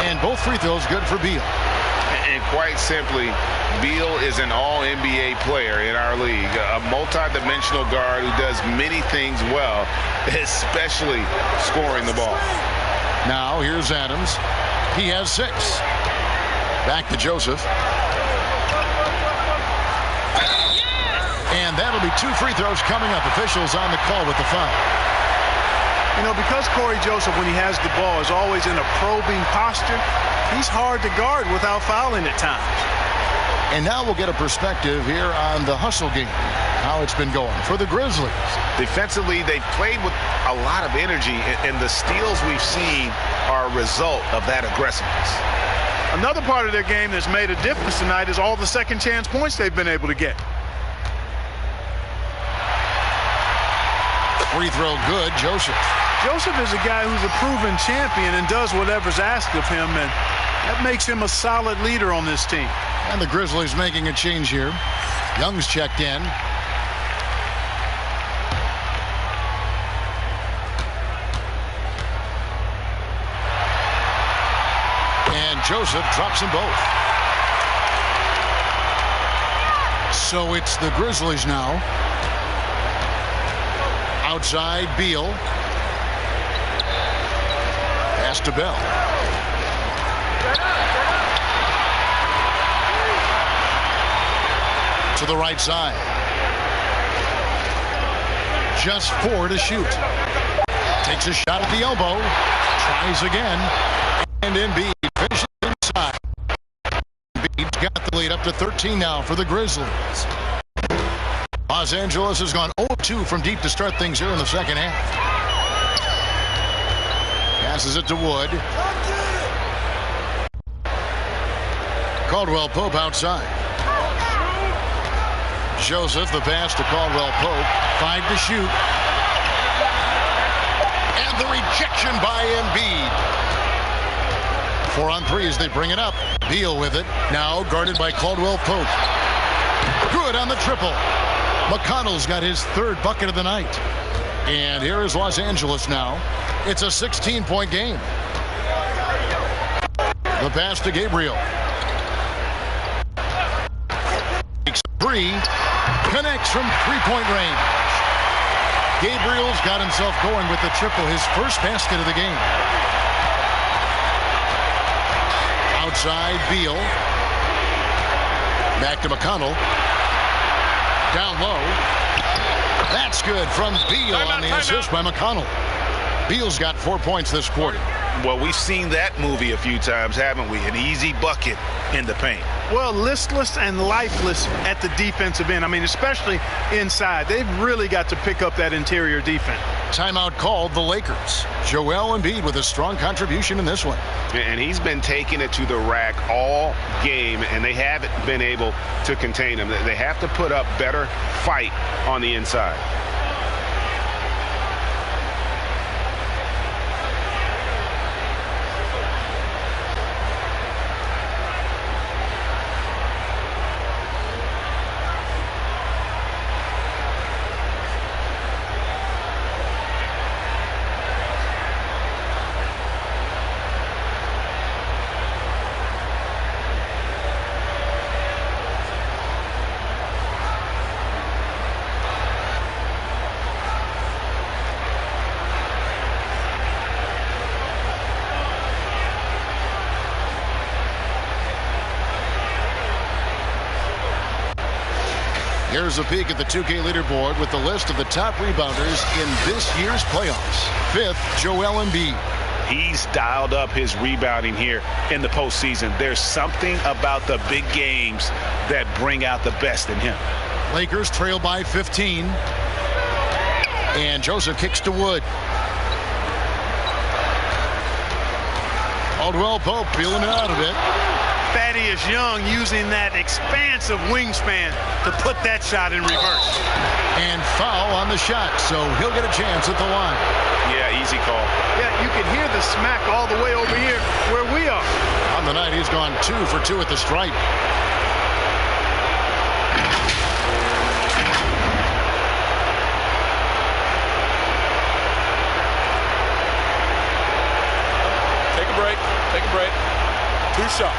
And both free throws good for Beal. And quite simply, Beal is an all-NBA player in our league, a multi-dimensional guard who does many things well, especially scoring the ball. Now here's Adams. He has 6. Back to Joseph. And that'll be 2 free throws coming up. Officials on the call with the foul. You know, because Corey Joseph, when he has the ball, is always in a probing posture, he's hard to guard without fouling at times. And now we'll get a perspective here on the hustle game, how it's been going for the Grizzlies. Defensively, they've played with a lot of energy, and the steals we've seen are a result of that aggressiveness. Another part of their game that's made a difference tonight is all the second chance points they've been able to get. Free throw good, Joseph. Joseph is a guy who's a proven champion and does whatever's asked of him, and that makes him a solid leader on this team. And the Grizzlies making a change here. Young's checked in. And Joseph drops them both. So it's the Grizzlies now. Outside Beal. Pass to Bell. To the right side. Just 4 to shoot. Takes a shot at the elbow. Tries again. And Embiid finishes inside. Embiid's got the lead up to 13 now for the Grizzlies. Los Angeles has gone 0-2 from deep to start things here in the second half. Passes it to Wood. Caldwell Pope outside. Joseph, the pass to Caldwell Pope. 5 to shoot. And the rejection by Embiid. 4 on 3 as they bring it up. Beal with it. Now guarded by Caldwell Pope. Good on the triple. McConnell's got his 3rd bucket of the night. And here is Los Angeles now. It's a 16-point game. The pass to Gabriel. Takes 3. Connects from 3-point range. Gabriel's got himself going with the triple, his first basket of the game. Outside Beal. Back to McConnell. Down low. That's good from Beal on the assist by McConnell. Beal's got 4 points this quarter. Well, we've seen that movie a few times, haven't we? An easy bucket in the paint. Well, listless and lifeless at the defensive end. I mean, especially inside. They've really got to pick up that interior defense. Timeout called the Lakers. Joel Embiid with a strong contribution in this one. And he's been taking it to the rack all game, and they haven't been able to contain him. They have to put up better fight on the inside. Here's a peek at the 2K leaderboard with the list of the top rebounders in this year's playoffs. 5th, Joel Embiid. He's dialed up his rebounding here in the postseason. There's something about the big games that bring out the best in him. Lakers trail by 15. And Joseph kicks to Wood. Caldwell Pope peeling it out of it. Thaddeus Young using that expansive wingspan to put that shot in reverse. And foul on the shot, so he'll get a chance at the line. Yeah, easy call. Yeah, you can hear the smack all the way over here where we are. On the night, he's gone 2 for 2 at the stripe. Take a break. Take a break. 2 shots.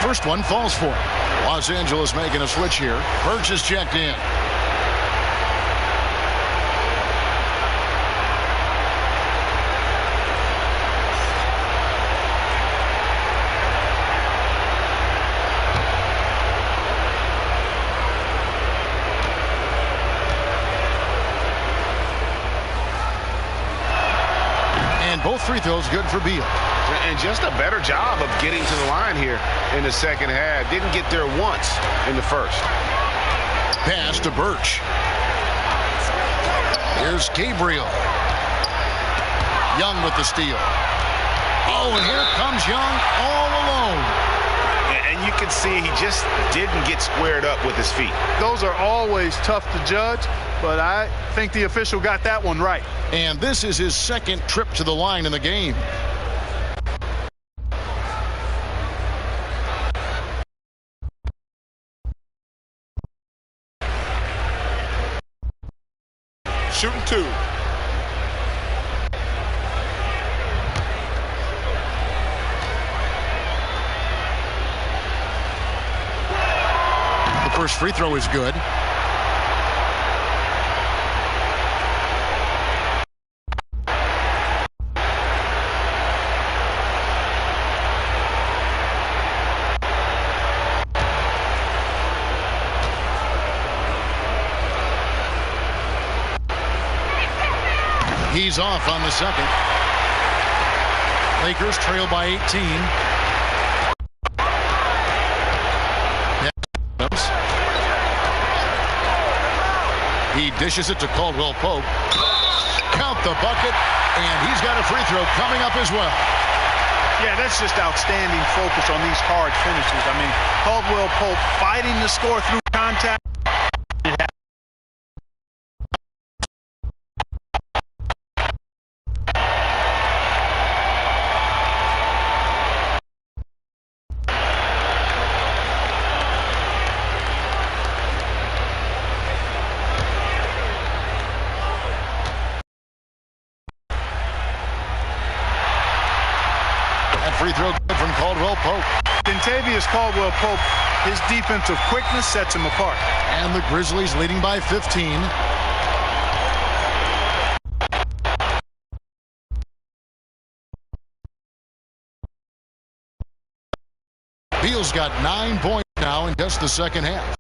First one falls for him. Los Angeles making a switch here. Birch is checked in. And both free throws good for Beal. And just a better job of getting to the line here in the second half. Didn't get there once in the first. Pass to Birch. Here's Gabriel. Young with the steal. Oh, and here comes Young all alone. And you can see he just didn't get squared up with his feet. Those are always tough to judge, but I think the official got that one right. And this is his second trip to the line in the game. Shooting 2. The first free throw is good. He's off on the second. Lakers trail by 18. He dishes it to Caldwell Pope. Count the bucket, and he's got a free throw coming up as well. Yeah, that's just outstanding focus on these hard finishes. I mean, Caldwell Pope fighting to score through contact. Free throw from Caldwell Pope. Kentavious Caldwell Pope, his defensive quickness sets him apart. And the Grizzlies leading by 15. Beal's Beal's got 9 points now in just the second half.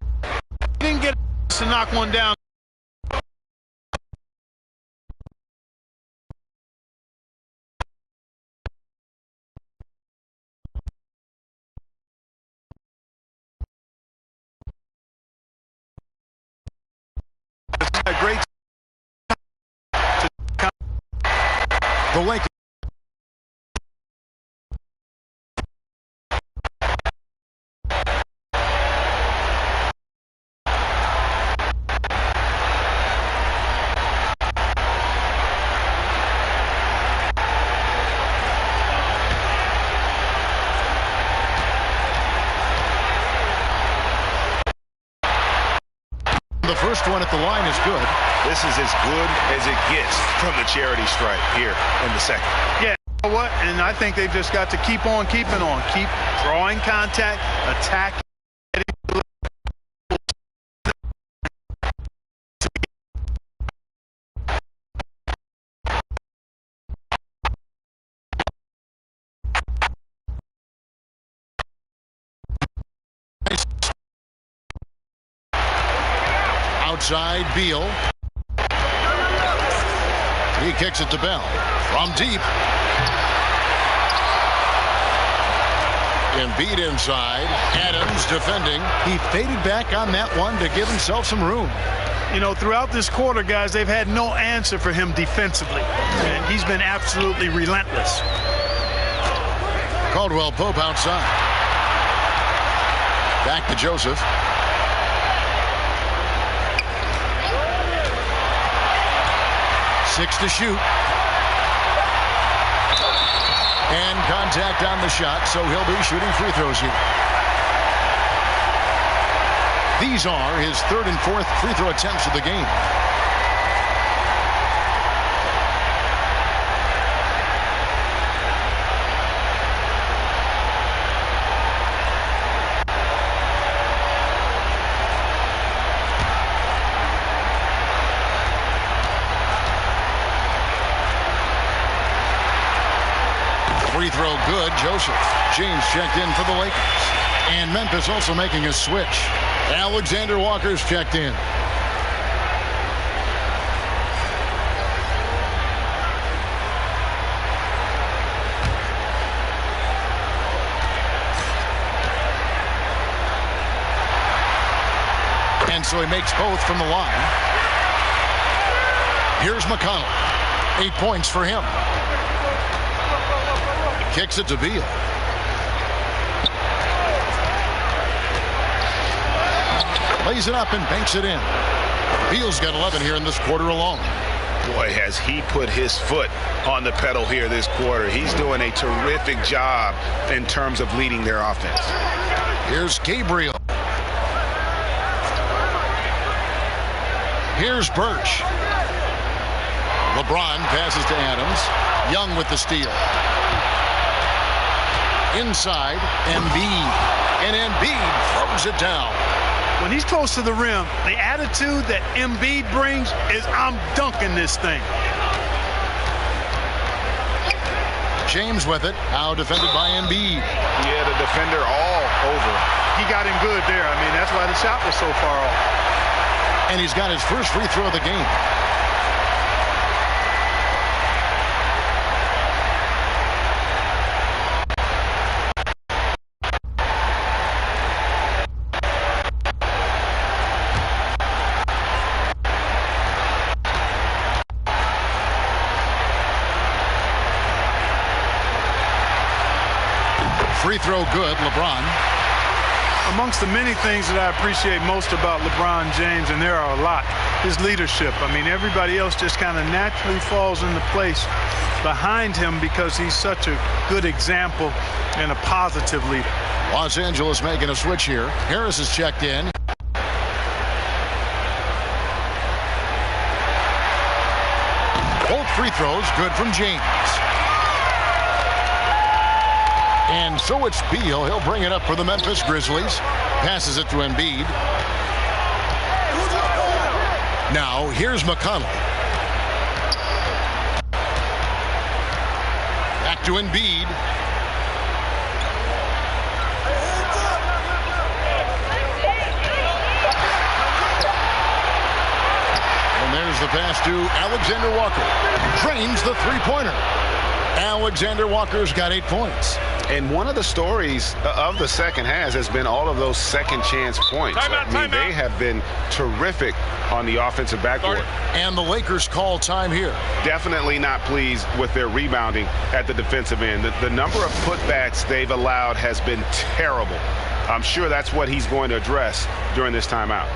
He didn't get to knock one down. A great The Lakers. The first one at the line is good. This is as good as it gets from the charity stripe here in the second. Yeah, you know what? And I think they've just got to keep on keeping on. Keep drawing contact, attack. Outside Beal. He kicks it to Bell. From deep. Embiid inside. Adams defending. He faded back on that one to give himself some room. You know, throughout this quarter, guys, they've had no answer for him defensively. And he's been absolutely relentless. Caldwell Pope outside. Back to Joseph. Six to shoot. And contact on the shot, so he'll be shooting free throws here. These are his third and fourth free throw attempts of the game. Free throw good. Joseph. James checked in for the Lakers. And Memphis also making a switch. Alexander Walker's checked in. And so he makes both from the line. Here's McConnell. 8 points for him. Kicks it to Beal. Lays it up and banks it in. Beal's got 11 here in this quarter alone. Boy, has he put his foot on the pedal here this quarter. He's doing a terrific job in terms of leading their offense. Here's Gabriel. Here's Birch. LeBron passes to Adams. Young with the steal. Inside, Embiid. And Embiid throws it down. When he's close to the rim, the attitude that Embiid brings is, I'm dunking this thing. James with it. Now defended by Embiid. Yeah, the defender all over. He got him good there. I mean, that's why the shot was so far off. And he's got his first free throw of the game. Free throw good, LeBron. Amongst the many things that I appreciate most about LeBron James, and there are a lot, his leadership. I mean, everybody else just kind of naturally falls into place behind him because he's such a good example and a positive leader. Los Angeles making a switch here. Harris is checked in. Both free throws good from James. And so it's Beal. He'll bring it up for the Memphis Grizzlies. Passes it to Embiid. Now here's McConnell. Back to Embiid. Here's the pass to Alexander Walker. Drains the three-pointer. Alexander Walker's got 8 points. And one of the stories of the second half has been all of those second chance points. They have been terrific on the offensive backboard. And the Lakers call time here. Definitely not pleased with their rebounding at the defensive end. The number of putbacks they've allowed has been terrible. I'm sure that's what he's going to address during this timeout.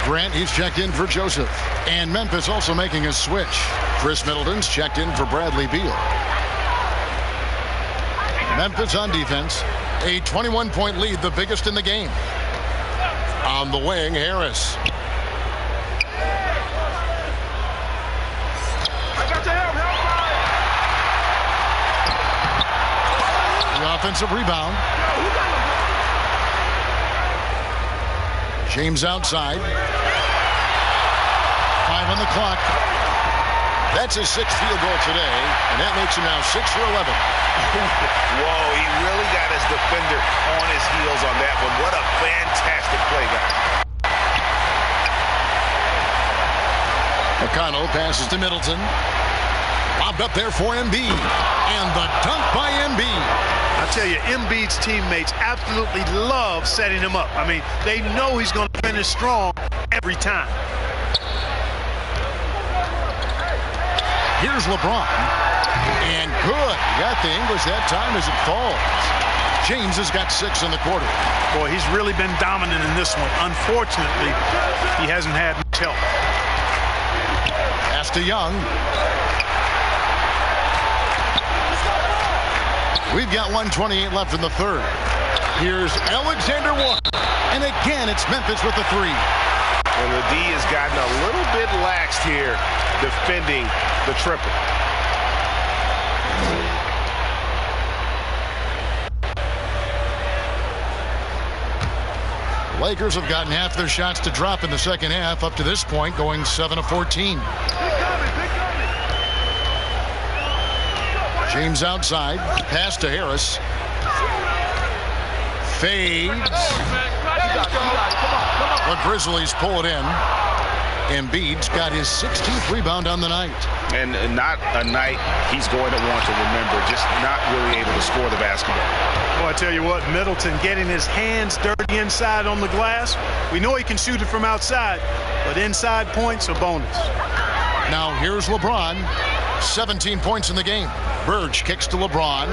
Grant, he's checked in for Joseph. And Memphis also making a switch. Chris Middleton's checked in for Bradley Beal. Memphis on defense. A 21-point lead, the biggest in the game. On the wing, Harris. The offensive rebound. James outside. 5 on the clock. That's his 6th field goal today, and that makes him now 6 for 11. Whoa, he really got his defender on his heels on that one. What a fantastic play, guys. McConnell passes to Middleton. Lobbed up there for Embiid. And the dunk by Embiid. I tell you, Embiid's teammates absolutely love setting him up. I mean, they know he's going to finish strong every time. Here's LeBron. And good. He got the English that time as it falls. James has got 6 in the quarter. Boy, he's really been dominant in this one. Unfortunately, he hasn't had much help. Pass to Young. We've got 1:28 left in the third. Here's Alexander Walker. And again, it's Memphis with the 3. And the D has gotten a little bit laxed here defending the triple. The Lakers have gotten half their shots to drop in the second half up to this point, going 7 of 14. James outside. Pass to Harris. Fades. The Grizzlies pull it in. Embiid's got his 16th rebound on the night. And not a night he's going to want to remember, just not really able to score the basketball. Well, I tell you what, Middleton getting his hands dirty inside on the glass. We know he can shoot it from outside, but inside points are bonus. Now here's LeBron. 17 points in the game. Burge kicks to LeBron.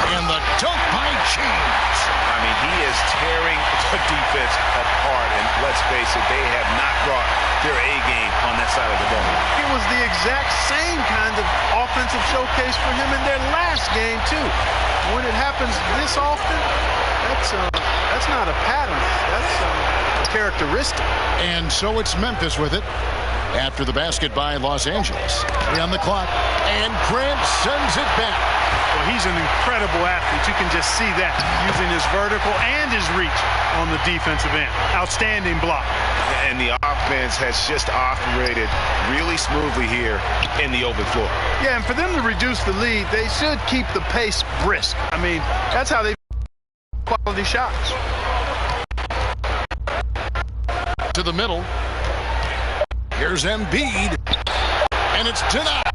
And the dunk by James. I mean, he is tearing the defense apart, and let's face it, they have not brought their A game on that side of the ball. It was the exact same kind of offensive showcase for him in their last game, too. When it happens this often, that's not a pattern. That's a characteristic. And so it's Memphis with it. After the basket by Los Angeles. 3 on the clock. And Grant sends it back. Well, he's an incredible athlete. You can just see that, using his vertical and his reach on the defensive end. Outstanding block. And the offense has just operated really smoothly here in the open floor. Yeah, and for them to reduce the lead, they should keep the pace brisk. I mean, that's how they quality shots. To the middle. Here's Embiid, and it's denied.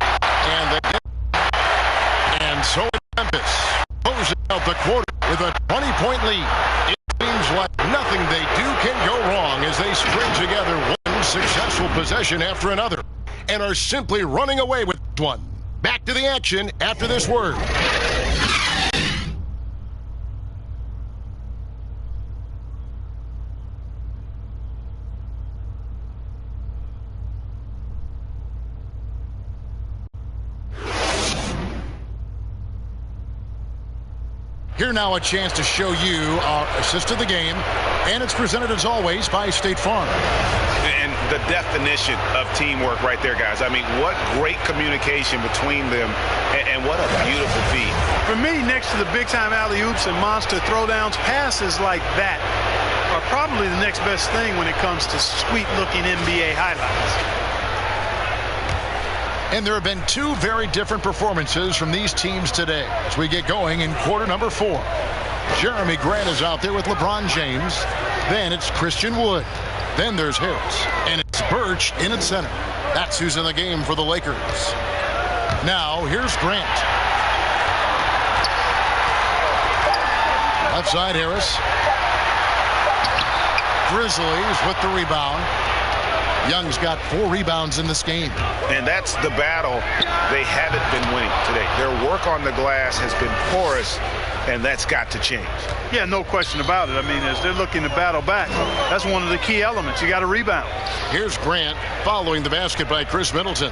And so Memphis closes out the quarter with a 20-point lead. It seems like nothing they do can go wrong as they string together one successful possession after another and are simply running away with one. Back to the action after this word. Here now a chance to show you our assist of the game, and it's presented as always by State Farm. And the definition of teamwork right there, guys. I mean, what great communication between them, and what a beautiful feed. For me, next to the big-time alley-oops and monster throwdowns, passes like that are probably the next best thing when it comes to sweet-looking NBA highlights. And there have been two very different performances from these teams today as we get going in quarter number 4. Jeremy Grant is out there with LeBron James. Then it's Christian Wood. Then there's Harris. And it's Birch in at center. That's who's in the game for the Lakers. Now, here's Grant. Left side, Harris. Grizzlies with the rebound. Young's got 4 rebounds in this game. And that's the battle they haven't been winning today. Their work on the glass has been porous, and that's got to change. Yeah, no question about it. I mean, as they're looking to battle back, that's one of the key elements. You got to rebound. Here's Grant following the basket by Chris Middleton.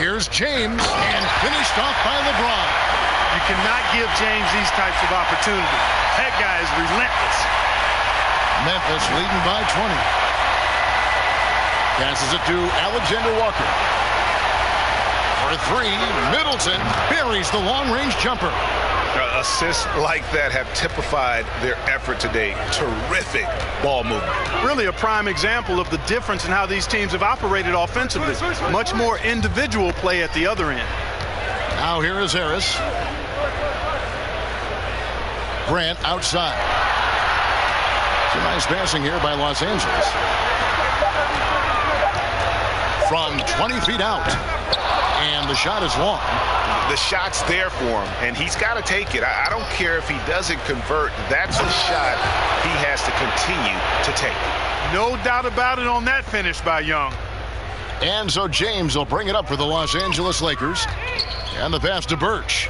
Here's James, and finished off by LeBron. You cannot give James these types of opportunities. That guy is relentless. Memphis leading by 20. Passes it to Alexander Walker. For 3, Middleton buries the long-range jumper. Assists like that have typified their effort today. Terrific ball movement. Really a prime example of the difference in how these teams have operated offensively. Much more individual play at the other end. Now here is Harris. Grant outside. Some nice passing here by Los Angeles. From 20 feet out. And the shot is long. The shot's there for him, and he's got to take it. I don't care if he doesn't convert. That's a shot he has to continue to take. No doubt about it on that finish by Young. And so James will bring it up for the Los Angeles Lakers. And the pass to Birch.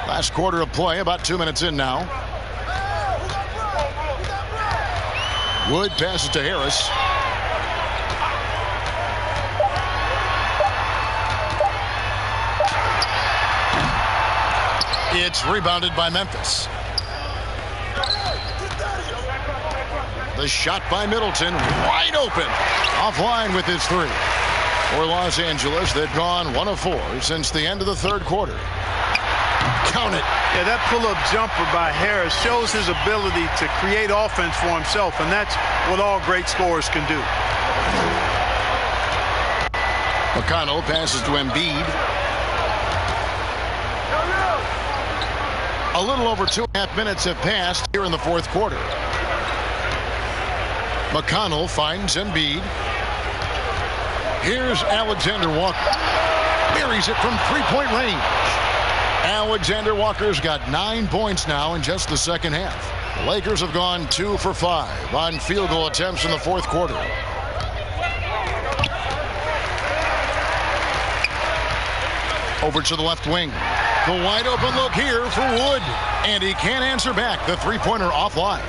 Last quarter of play, about 2 minutes in now. Wood passes to Harris. It's rebounded by Memphis. The shot by Middleton, wide open. Offline with his 3. For Los Angeles, they've gone 1 of 4 since the end of the third quarter. Count it. Yeah, that pull-up jumper by Harris shows his ability to create offense for himself, and that's what all great scorers can do. McConnell passes to Embiid. A little over 2.5 minutes have passed here in the fourth quarter. McConnell finds Embiid. Here's Alexander Walker. Buries it from 3-point range. Alexander Walker's got 9 points now in just the second half. The Lakers have gone 2 for 5 on field goal attempts in the fourth quarter. Over to the left wing. The wide open look here for Wood. And he can't answer back. The 3-pointer offline.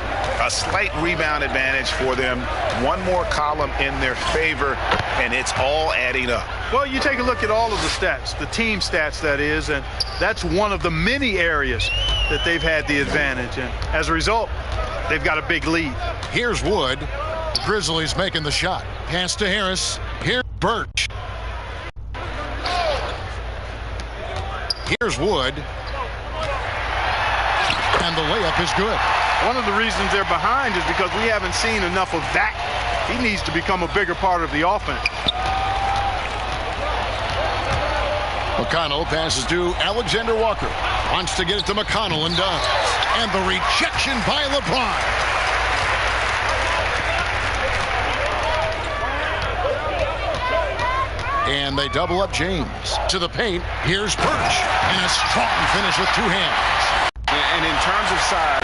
A slight rebound advantage for them. One more column in their favor, and it's all adding up. Well, you take a look at all of the stats, the team stats that is, and that's one of the many areas that they've had the advantage. And as a result, they've got a big lead. Here's Wood. Grizzlies making the shot. Pass to Harris. Here's Birch. Here's Wood. And the layup is good. One of the reasons they're behind is because we haven't seen enough of that. He needs to become a bigger part of the offense. McConnell passes to Alexander Walker. Wants to get it to McConnell and does. And the rejection by LeBron. And they double up James. To the paint, here's Birch. And a strong finish with 2 hands. And in terms of size,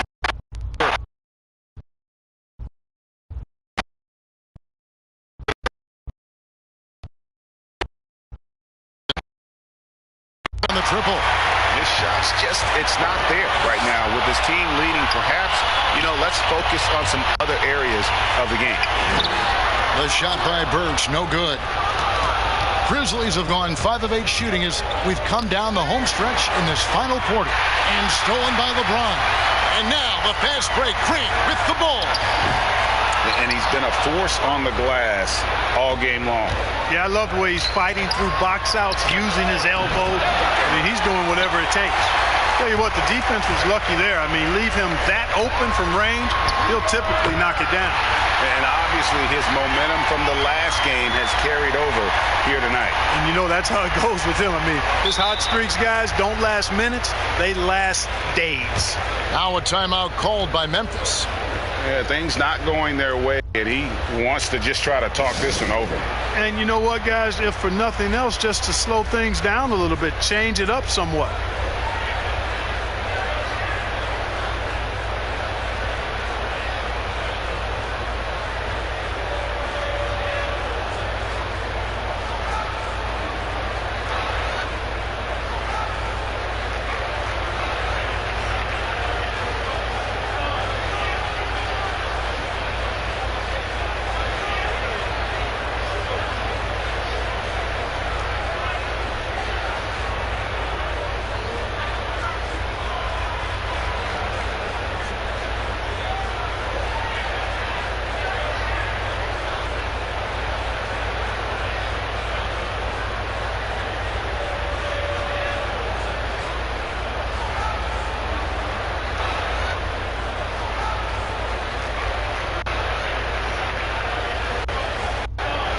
on the triple. His shot's just, it's not there right now. With his team leading, perhaps, let's focus on some other areas of the game. The shot by Birch, no good. Grizzlies have gone 5 of 8 shooting as we've come down the home stretch in this final quarter. And stolen by LeBron. And now the fast break. Green with the ball. And he's been a force on the glass all game long. Yeah, I love the way he's fighting through box outs, using his elbow. I mean, he's doing whatever it takes. Tell you what, the defense was lucky there. I mean, leave him that open from range, he'll typically knock it down. And obviously his momentum from the last game has carried over here tonight. And that's how it goes with him. I mean, his hot streaks, guys, don't last minutes. They last days. Now a timeout called by Memphis. Yeah, things not going their way, and he wants to just try to talk this one over. And you know what, guys? If for nothing else, just to slow things down a little bit, change it up somewhat.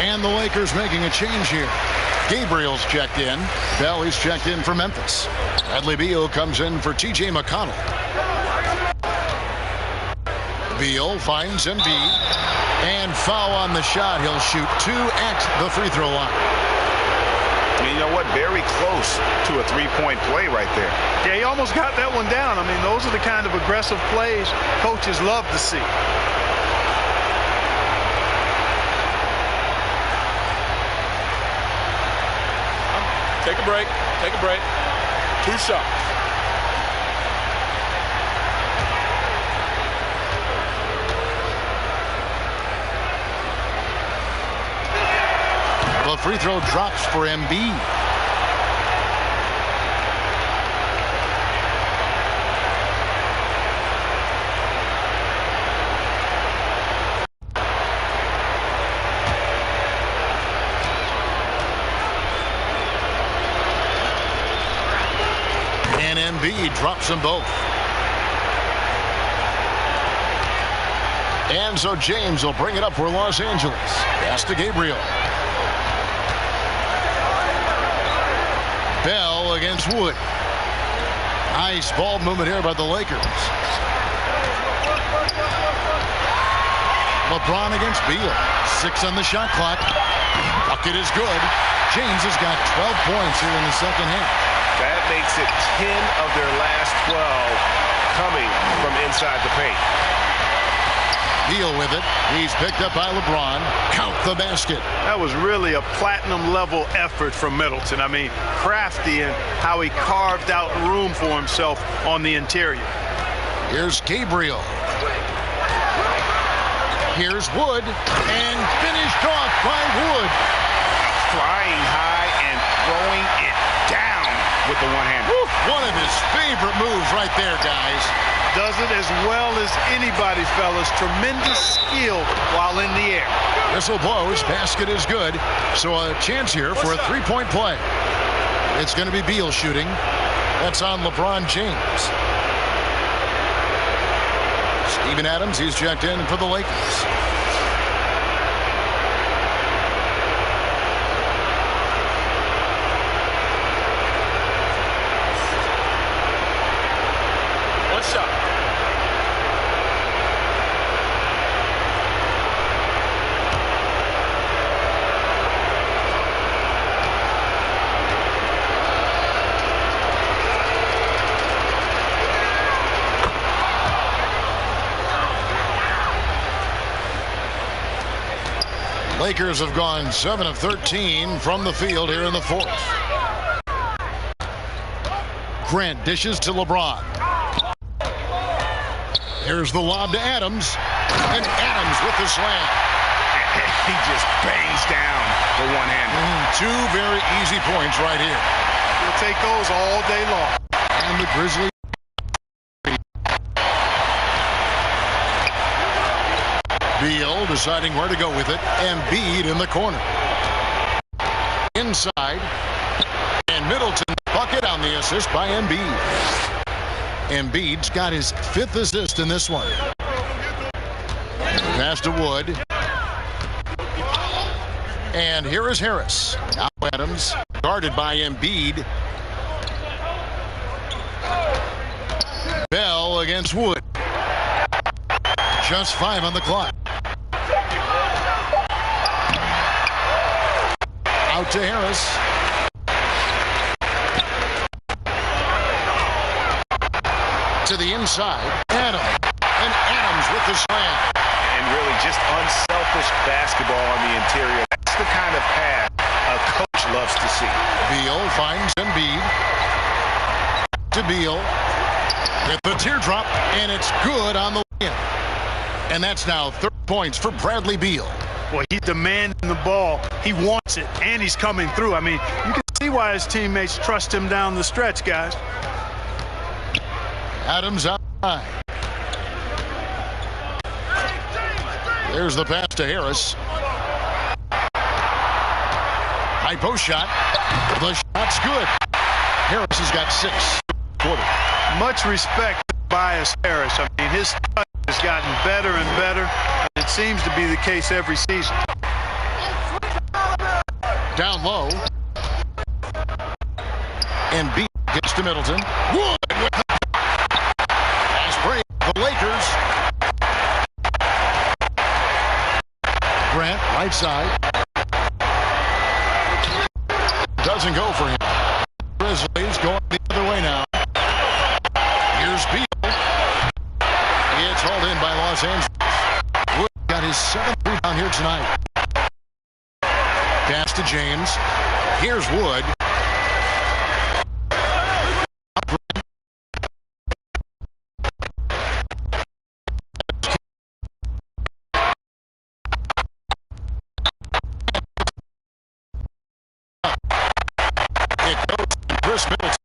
And the Lakers making a change here. Gabriel's checked in. Bell is checked in for Memphis. Bradley Beal comes in for T.J. McConnell. Beal finds Embiid. And foul on the shot. He'll shoot 2 at the free throw line. You know what? Very close to a three-point play right there. Yeah, he almost got that one down. I mean, those are the kind of aggressive plays coaches love to see. Take a break. Take a break. 2 shots. The free throw drops for Embiid. And Embiid drops them both. And so James will bring it up for Los Angeles. Pass to Gabriel. Bell against Wood. Nice ball movement here by the Lakers. LeBron against Beal. 6 on the shot clock. Bucket is good. James has got 12 points here in the second half. That makes it 10 of their last 12 coming from inside the paint. Beal with it. He's picked up by LeBron. Count the basket. That was really a platinum level effort from Middleton. I mean, crafty in how he carved out room for himself on the interior. Here's Gabriel. Here's Wood. And finished off by Wood. Flying high and throwing it down with the one hand. One of his favorite moves right there, guys. Does it as well as anybody, fellas. Tremendous skill while in the air. Whistle blows. Basket is good. So a chance here for a three-point play. It's going to be Beal shooting. That's on LeBron James. Steven Adams, he's checked in for the Lakers. Lakers have gone 7 of 13 from the field here in the fourth. Grant dishes to LeBron. Here's the lob to Adams. And Adams with the slam. He just bangs down the one-hander. Two very easy points right here. We'll take those all day long. And the Grizzlies. Beal deciding where to go with it. Embiid in the corner. Inside. And Middleton bucket on the assist by Embiid. Embiid's got his 5th assist in this one. Pass to Wood. And here is Harris. Now Adams, guarded by Embiid. Bell against Wood. Just 5 on the clock. Out to Harris. To the inside. Adams. And Adams with the slam. And really just unselfish basketball on the interior. That's the kind of pass a coach loves to see. Beal finds Embiid. To Beal. With the teardrop. And it's good on the win. And that's now 30 points for Bradley Beal. Boy, he's demanding the ball. He wants it, and he's coming through. I mean, you can see why his teammates trust him down the stretch, guys. Adams outside. There's the pass to Harris. High post shot. The shot's good. Harris has got 6. Quarter. Much respect to Tobias Harris. I mean, his touch has gotten better and better. It seems to be the case every season. Down low. And B gets to Middleton. Wood with the pass break. The Lakers. Grant, right side. Doesn't go for him. Grizzlies going the other way now. Here's Beal. It's hauled in by Los Angeles. Wood got his 7th rebound here tonight. Pass to James. Here's Wood. It goes to Chris Middleton.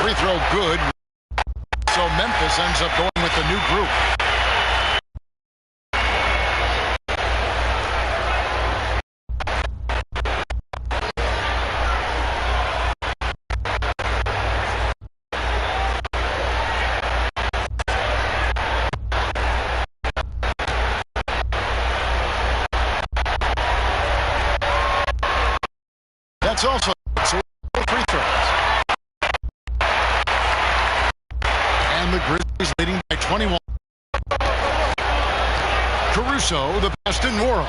Free throw good. So Memphis ends up going with the new group. That's also so free throws. And the Grizzlies leading by 21. Caruso, the best in the world.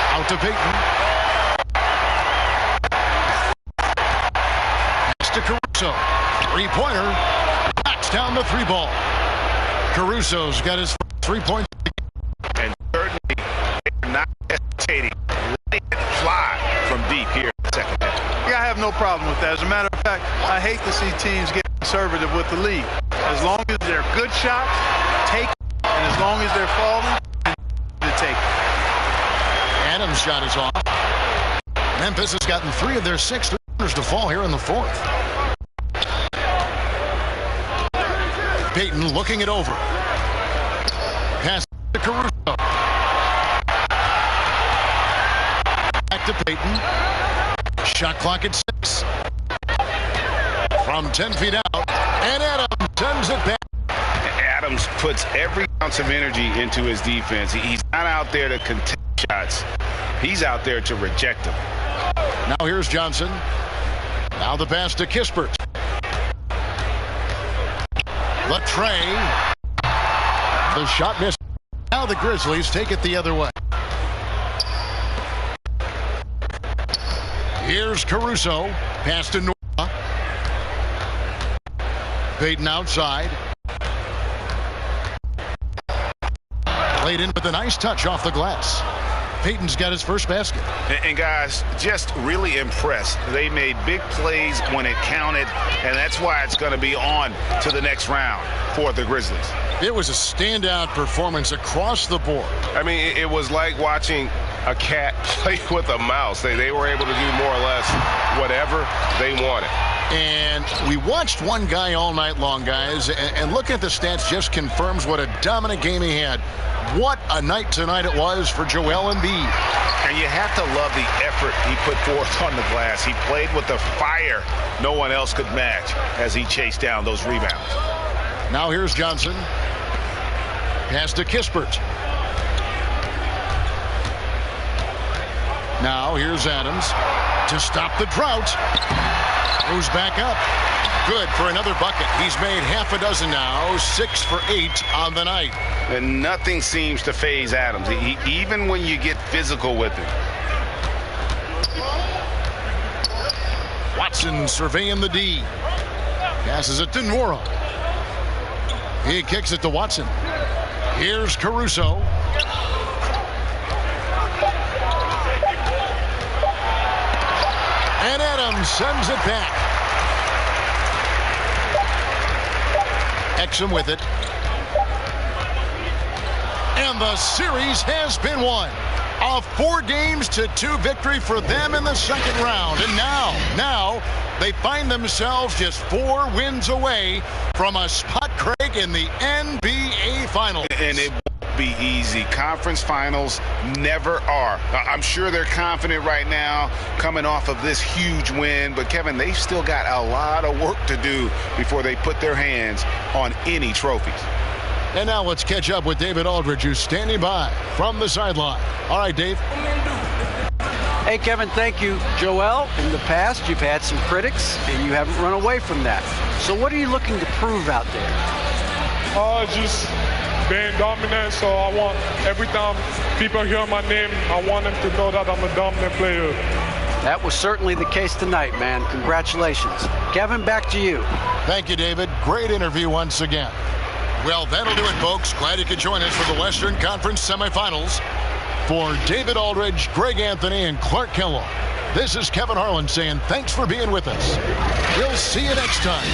Out to Payton. Pass to Caruso. Three-pointer. Backs down the 3 ball. Caruso's got his 3 points. And certainly they're not hesitating. Letting it fly from deep here in the second half. Yeah, I have no problem with that. As a matter of fact, I hate to see teams get conservative with the lead. As long as they're good shots, take it. And as long as they're falling, to take it. Adams' shot is off. Memphis has gotten 3 of their 6 three-pointers to fall here in the 4th. Payton looking it over. Pass to Caruso. Back to Payton. Shot clock at 6. From 10 feet out. And Adams sends it back. Adams puts every ounce of energy into his defense. He's not out there to contest shots. He's out there to reject them. Now here's Johnson. Now the pass to Kispert. The tray. The shot missed. Now the Grizzlies take it the other way. Here's Caruso. Pass to Noah. Payton outside. Played in with a nice touch off the glass. Payton's got his first basket. And guys, just really impressed. They made big plays when it counted, and that's why it's going to be on to the next round for the Grizzlies. It was a standout performance across the board. I mean, it was like watching a cat play with a mouse. They were able to do more or less whatever they wanted. And we watched one guy all night long, guys, and looking at the stats just confirms what a dominant game he had. What a night tonight it was for Joel Embiid. And you have to love the effort he put forth on the glass. He played with the fire no one else could match as he chased down those rebounds. Now here's Johnson. Pass to Kispert. Now here's Adams to stop the drought. Goes back up. Good for another bucket. He's made half a dozen now, 6 for 8 on the night. And nothing seems to faze Adams, even when you get physical with him. Watson surveying the D. Passes it to Nora. He kicks it to Watson. Here's Caruso. And Adams sends it back. Exum with it. And the series has been won. A 4-2 victory for them in the second round. And now they find themselves just 4 wins away from a spot, Craig, in the NBA Finals. And it won't be easy. Conference finals never are. I'm sure they're confident right now coming off of this huge win. But, Kevin, they've still got a lot of work to do before they put their hands on any trophies. And now let's catch up with David Aldridge, who's standing by from the sideline. All right, Dave. Hey, Kevin, thank you. Joel, in the past, you've had some critics, and you haven't run away from that. So what are you looking to prove out there? Just being dominant, so I want, every time people hear my name, I want them to know that I'm a dominant player. That was certainly the case tonight, man. Congratulations. Kevin, back to you. Thank you, David. Great interview once again. Well, that'll do it, folks. Glad you could join us for the Western Conference Semifinals. For David Aldridge, Greg Anthony, and Clark Kellogg, this is Kevin Harlan saying thanks for being with us. We'll see you next time.